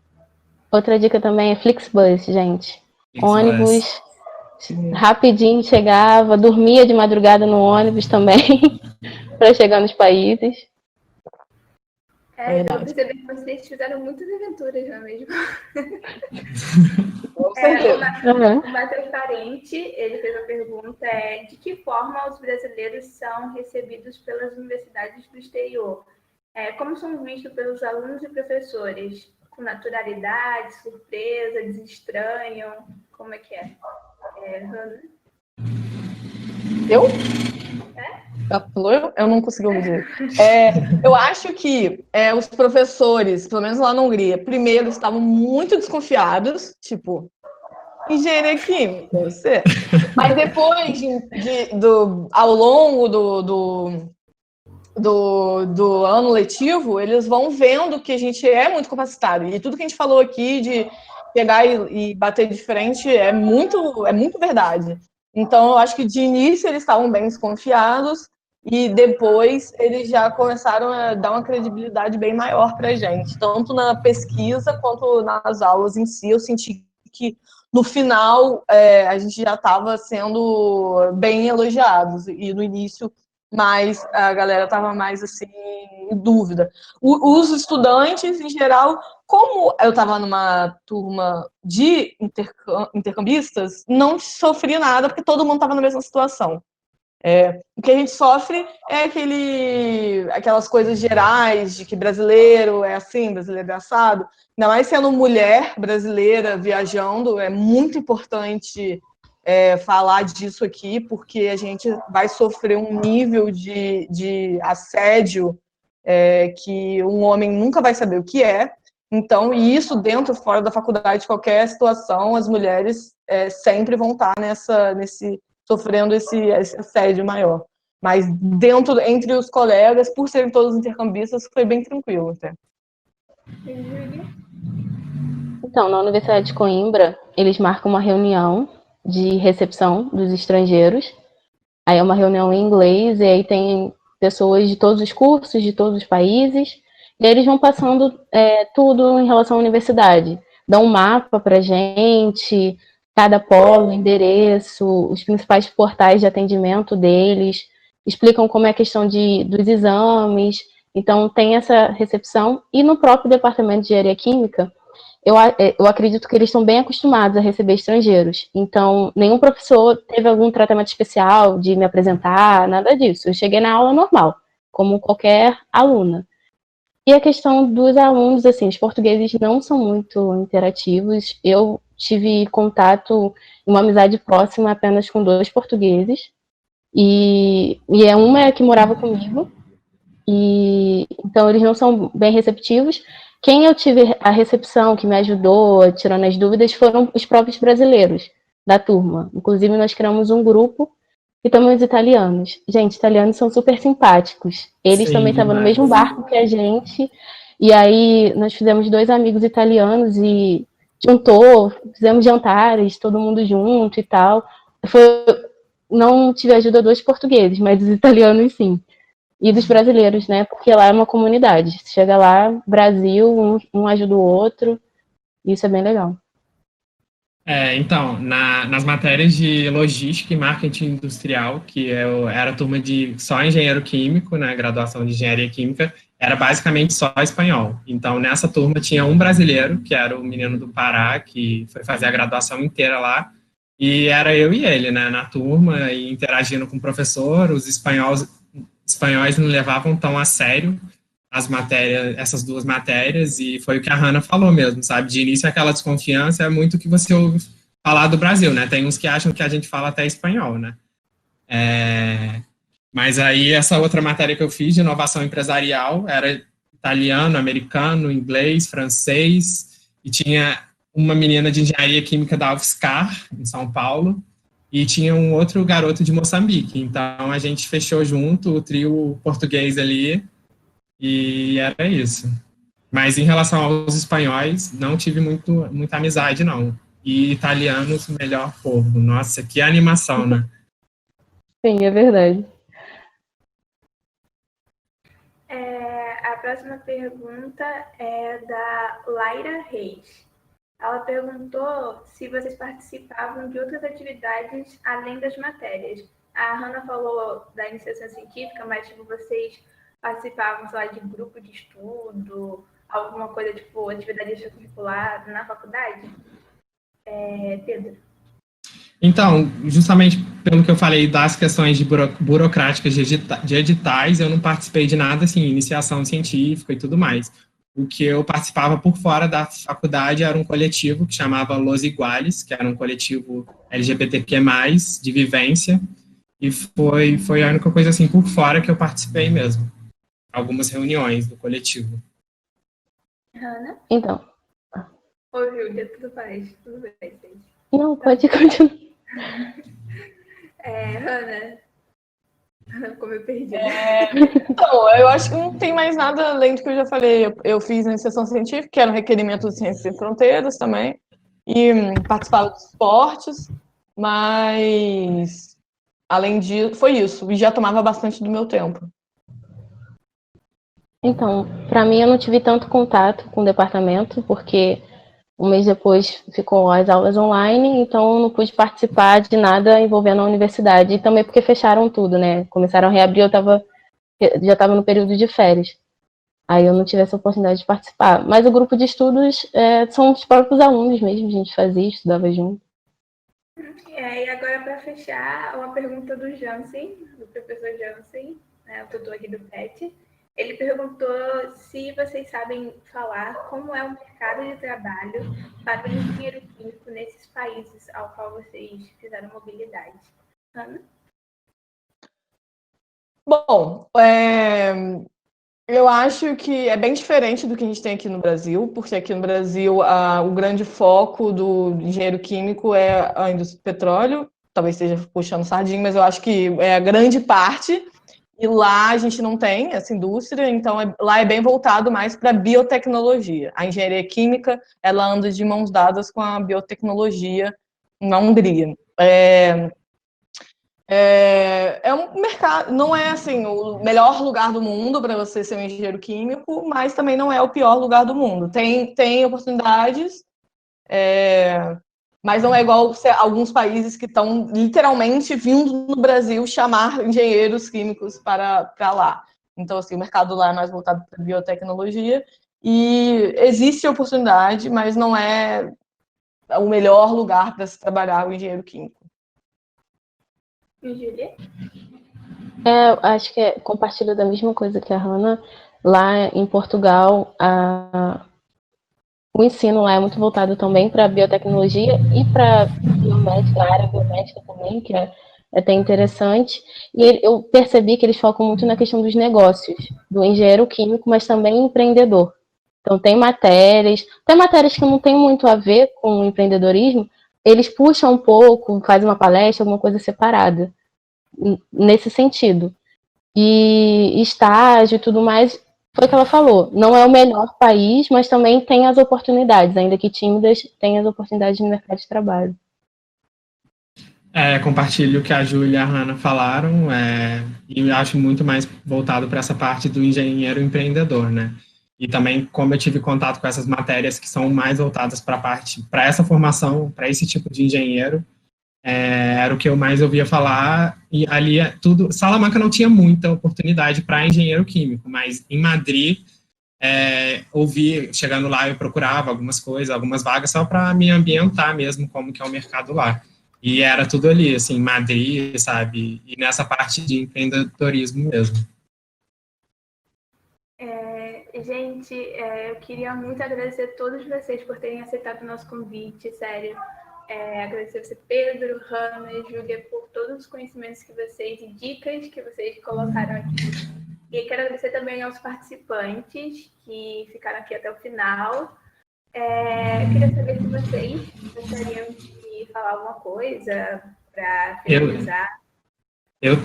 D: Outra dica também é Flixbus, gente. Ônibus, rapidinho chegava, dormia de madrugada no ônibus também, para chegar nos países.
A: Eu percebi que vocês fizeram muitas aventuras, não é mesmo? O Matheus Parente, ele fez a pergunta, de que forma os brasileiros são recebidos pelas universidades do exterior? Como são vistos pelos alunos e professores? Com naturalidade, surpresa, desestranham? Como é que é? Hannah?
C: Eu? Eu não consegui ouvir. Eu acho que os professores, pelo menos lá na Hungria, primeiro estavam muito desconfiados, tipo, engenharia química, você. Mas depois, ao longo do ano letivo, eles vão vendo que a gente é muito capacitado. E tudo que a gente falou aqui de pegar e bater de frente é muito verdade. Então, eu acho que de início eles estavam bem desconfiados e depois eles já começaram a dar uma credibilidade bem maior para a gente. Tanto na pesquisa quanto nas aulas em si, eu senti que no final a gente já estava sendo bem elogiados. E no início mas a galera estava mais assim em dúvida. Os estudantes, em geral, como eu estava numa turma de intercambistas, não sofri nada, porque todo mundo estava na mesma situação. O que a gente sofre é aquelas coisas gerais de que brasileiro é assim, brasileiro é assado. Ainda mais sendo mulher brasileira viajando, é muito importante falar disso aqui, porque a gente vai sofrer um nível de assédio que um homem nunca vai saber o que é. Então, e isso dentro ou fora da faculdade, qualquer situação, as mulheres sempre vão estar sofrendo esse assédio maior. Mas entre os colegas, por serem todos intercambistas, foi bem tranquilo até.
D: Então, na Universidade de Coimbra, eles marcam uma reunião de recepção dos estrangeiros. Aí é uma reunião em inglês, e aí tem pessoas de todos os cursos, de todos os países, e aí eles vão passando tudo em relação à universidade. Dão um mapa pra gente, cada polo, endereço, os principais portais de atendimento deles, explicam como é a questão dos exames. Então, tem essa recepção. E no próprio departamento de engenharia química, eu acredito que eles estão bem acostumados a receber estrangeiros. Então, nenhum professor teve algum tratamento especial de me apresentar, nada disso. Eu cheguei na aula normal, como qualquer aluna. E a questão dos alunos, assim, os portugueses não são muito interativos. Eu tive contato, uma amizade próxima apenas com 2 portugueses. E uma que morava comigo. Então, eles não são bem receptivos. Quem eu tive a recepção, que me ajudou, tirando as dúvidas, foram os próprios brasileiros da turma. Inclusive, nós criamos um grupo e também os italianos. Gente, italianos são super simpáticos. Eles também estavam no mesmo barco que a gente. E aí, nós fizemos 2 amigos italianos e fizemos jantares, todo mundo junto e tal. Não tive ajuda dos portugueses, mas dos italianos, sim. E dos brasileiros, né? Porque lá é uma comunidade. Chega lá, Brasil, um ajuda o outro. Isso é bem legal.
B: Então, nas matérias de logística e marketing industrial, que eu era turma de só engenheiro químico, né, graduação de engenharia química, era basicamente só espanhol. Então, nessa turma tinha um brasileiro, que era o menino do Pará, que foi fazer a graduação inteira lá, e era eu e ele, né, na turma, e interagindo com o professor. Os espanhóis não levavam tão a sério essas 2 matérias, e foi o que a Hannah falou mesmo, sabe? De início, aquela desconfiança é muito o que você ouve falar do Brasil, né? Tem uns que acham que a gente fala até espanhol, né? Mas aí, essa outra matéria que eu fiz, de inovação empresarial, era italiano, americano, inglês, francês, e tinha uma menina de engenharia química da UFSCar, em São Paulo, e tinha um outro garoto de Moçambique. Então, a gente fechou junto o trio português ali, e era isso. Mas em relação aos espanhóis, não tive muita amizade, não. E italianos, melhor povo. Nossa, que animação, né?
D: Sim, é verdade.
A: A próxima pergunta é da Laira Reis. Ela perguntou se vocês participavam de outras atividades além das matérias. A Hannah falou da iniciação científica, mas tipo, vocês participavam, sei lá, de grupo de estudo, alguma coisa tipo atividade extracurricular na faculdade? Pedro.
B: Então, justamente pelo que eu falei das questões de burocráticas de editais, eu não participei de nada assim, iniciação científica e tudo mais. O que eu participava por fora da faculdade era um coletivo que chamava Los Iguales, que era um coletivo LGBTQ+, de vivência, e foi a única coisa assim por fora que eu participei mesmo. Algumas reuniões do coletivo.
A: Hannah?
D: Então.
A: Oi, Júlia, tudo bem? Tudo bem, gente.
D: Não, pode continuar.
A: Hannah, como eu perdi.
C: Então, eu acho que não tem mais nada além do que eu já falei. Eu fiz iniciação científica, que era um requerimento de Ciências Sem Fronteiras também, e participava dos esportes, mas além disso, foi isso. E já tomava bastante do meu tempo.
D: Então, para mim, eu não tive tanto contato com o departamento, porque um mês depois ficou as aulas online, então eu não pude participar de nada envolvendo a universidade. E também porque fecharam tudo, né? Começaram a reabrir, já estava no período de férias. Aí eu não tive essa oportunidade de participar. Mas o grupo de estudos são os próprios alunos mesmo, a gente fazia, estudava junto.
A: E agora, para fechar, uma pergunta do Jansen, do professor Jansen, né, o tutor aqui do PET. Ele perguntou se vocês sabem falar como é o mercado de trabalho para o engenheiro químico nesses países ao qual vocês fizeram mobilidade. Ana?
C: Bom, eu acho que é bem diferente do que a gente tem aqui no Brasil, porque aqui no Brasil o grande foco do engenheiro químico é a indústria do petróleo, talvez esteja puxando sardinha, mas eu acho que é a grande parte, e lá a gente não tem essa indústria, então lá é bem voltado mais para a biotecnologia. A engenharia química, ela anda de mãos dadas com a biotecnologia na Hungria. É um mercado, não é assim o melhor lugar do mundo para você ser um engenheiro químico, mas também não é o pior lugar do mundo. Tem oportunidades, mas não é igual alguns países que estão literalmente vindo no Brasil chamar engenheiros químicos para lá. Então, assim, o mercado lá é mais voltado para biotecnologia e existe oportunidade, mas não é o melhor lugar para se trabalhar o engenheiro químico.
A: Júlia?
D: Acho que compartilho da mesma coisa que a Hannah. Lá em Portugal, o ensino lá é muito voltado também para a biotecnologia e para biomédica, a área biomédica também, que é até interessante. E eu percebi que eles focam muito na questão dos negócios, do engenheiro químico, mas também empreendedor. Então, tem matérias que não tem muito a ver com o empreendedorismo, eles puxam um pouco, fazem uma palestra, alguma coisa separada, nesse sentido. E estágio e tudo mais, foi o que ela falou, não é o melhor país, mas também tem as oportunidades, ainda que tímidas, tem as oportunidades no mercado de trabalho.
B: Compartilho o que a Júlia e a Hannah falaram, e eu acho muito mais voltado para essa parte do engenheiro empreendedor, né? E também, como eu tive contato com essas matérias que são mais voltadas para essa formação, para esse tipo de engenheiro, era o que eu mais ouvia falar, e ali Salamanca não tinha muita oportunidade para engenheiro químico, mas em Madrid, chegando lá eu procurava algumas coisas, algumas vagas só para me ambientar mesmo como que é o mercado lá. E era tudo ali, assim, Madrid, sabe? E nessa parte de empreendedorismo mesmo.
A: Gente, eu queria muito agradecer a todos vocês por terem aceitado o nosso convite, sério. Agradecer a você, Pedro, Hannah e Júlia, por todos os conhecimentos que vocês e dicas que vocês colocaram aqui. E quero agradecer também aos participantes que ficaram aqui até o final. Queria saber se vocês gostariam de falar alguma coisa para finalizar.
B: Eu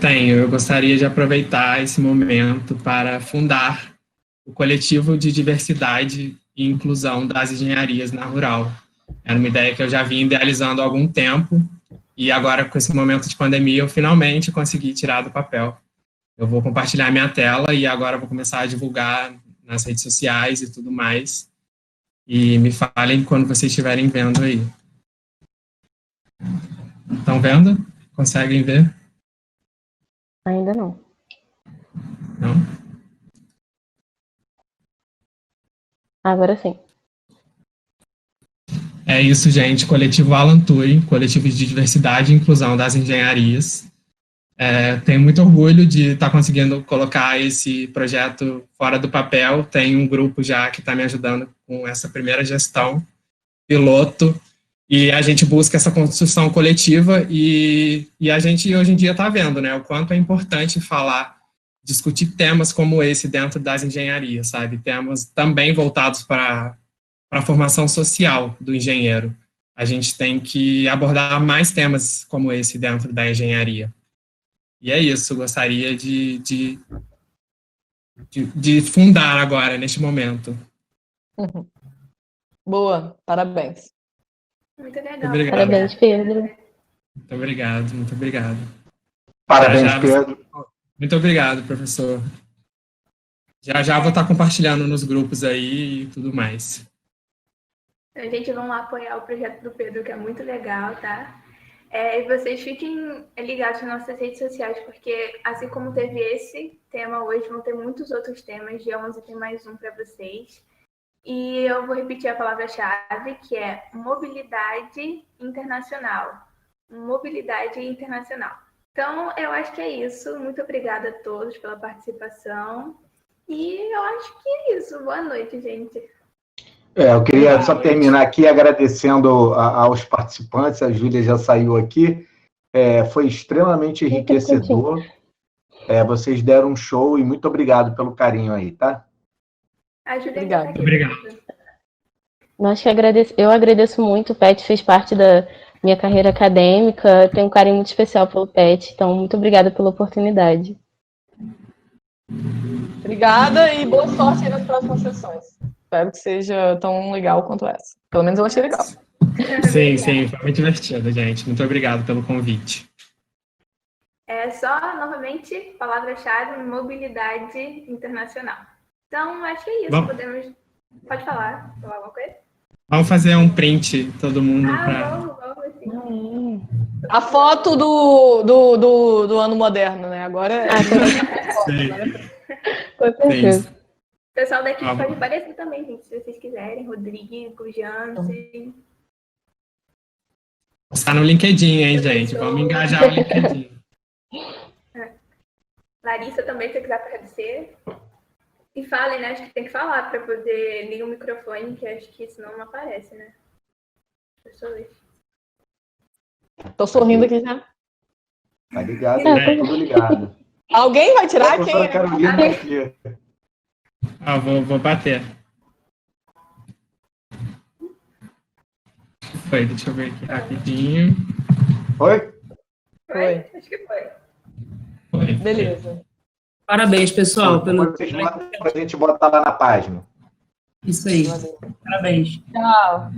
B: gostaria de aproveitar esse momento para fundar o coletivo de diversidade e inclusão das engenharias na Rural. Era uma ideia que eu já vinha idealizando há algum tempo, e agora, com esse momento de pandemia, eu finalmente consegui tirar do papel. Eu vou compartilhar minha tela e agora vou começar a divulgar nas redes sociais e tudo mais. E me falem quando vocês estiverem vendo aí. Estão vendo? Conseguem ver?
D: Ainda não.
B: Não?
D: Agora sim.
B: É isso, gente. Coletivo Alan Turing, coletivo de diversidade e inclusão das engenharias. Tenho muito orgulho de estar conseguindo colocar esse projeto fora do papel. Tem um grupo já que está me ajudando com essa primeira gestão, piloto, e a gente busca essa construção coletiva e a gente hoje em dia está vendo, né, o quanto é importante discutir temas como esse dentro das engenharias, sabe? Temas também voltados para a formação social do engenheiro. a gente tem que abordar mais temas como esse dentro da engenharia. E é isso, gostaria de fundar agora, neste momento.
C: Boa, parabéns.
A: Muito legal.
B: Muito obrigado.
D: Parabéns, Pedro.
B: Muito obrigado, muito obrigado.
E: Parabéns, Pedro.
B: Muito obrigado, professor. Já vou estar compartilhando nos grupos aí e tudo mais.
A: A gente vai lá apoiar o projeto do Pedro, que é muito legal, tá? E vocês fiquem ligados nas nossas redes sociais, porque assim como teve esse tema hoje, vão ter muitos outros temas. Dia 11 tem mais um para vocês. E eu vou repetir a palavra-chave, que é mobilidade internacional. Mobilidade internacional. Então, eu acho que é isso. Muito obrigada a todos pela participação. E eu acho que é isso. Boa noite, gente.
E: Eu queria só terminar aqui agradecendo aos participantes. A Júlia já saiu aqui. Foi extremamente enriquecedor. Vocês deram um show e muito obrigado pelo carinho aí, tá?
A: A Júlia
C: Obrigada.
A: tá aqui.
B: Obrigado.
D: Eu agradeço muito. O PET fez parte da minha carreira acadêmica. Tenho um carinho muito especial pelo PET. Então, muito obrigada pela oportunidade.
C: Obrigada e boa sorte aí nas próximas sessões. Espero que seja tão legal quanto essa. Pelo menos eu achei legal.
B: Sim, foi muito divertido, gente. Muito obrigado pelo convite.
A: Só, novamente, palavra-chave, mobilidade internacional. Então, acho que é isso.
B: Bom.
A: Pode falar alguma coisa?
B: Vamos fazer um print, todo mundo.
A: Vamos, sim.
C: A foto do ano moderno, né? Agora
D: Foi preciso.
B: Sim.
A: O pessoal da equipe pode aparecer também, gente, se vocês quiserem. Rodrigo, Jansen.
B: Está no LinkedIn, hein, gente? Vamos engajar o LinkedIn.
A: Larissa também, se você quiser aparecer. E falem, né? Acho que tem que falar para poder ligar o microfone, que acho que senão não aparece, né? Pessoas.
C: tô sorrindo aqui já.
E: Tá ligado? Tá tudo ligado.
C: Alguém vai tirar
E: A
C: quem?
E: professora Carolina aqui.
B: Vou bater. Deixa eu ver aqui rapidinho.
E: Oi?
A: Foi? Acho que foi.
C: Beleza.
F: Parabéns, pessoal.
E: Vocês mandam pra gente botar lá na página.
F: Isso aí. Parabéns.
C: Tchau.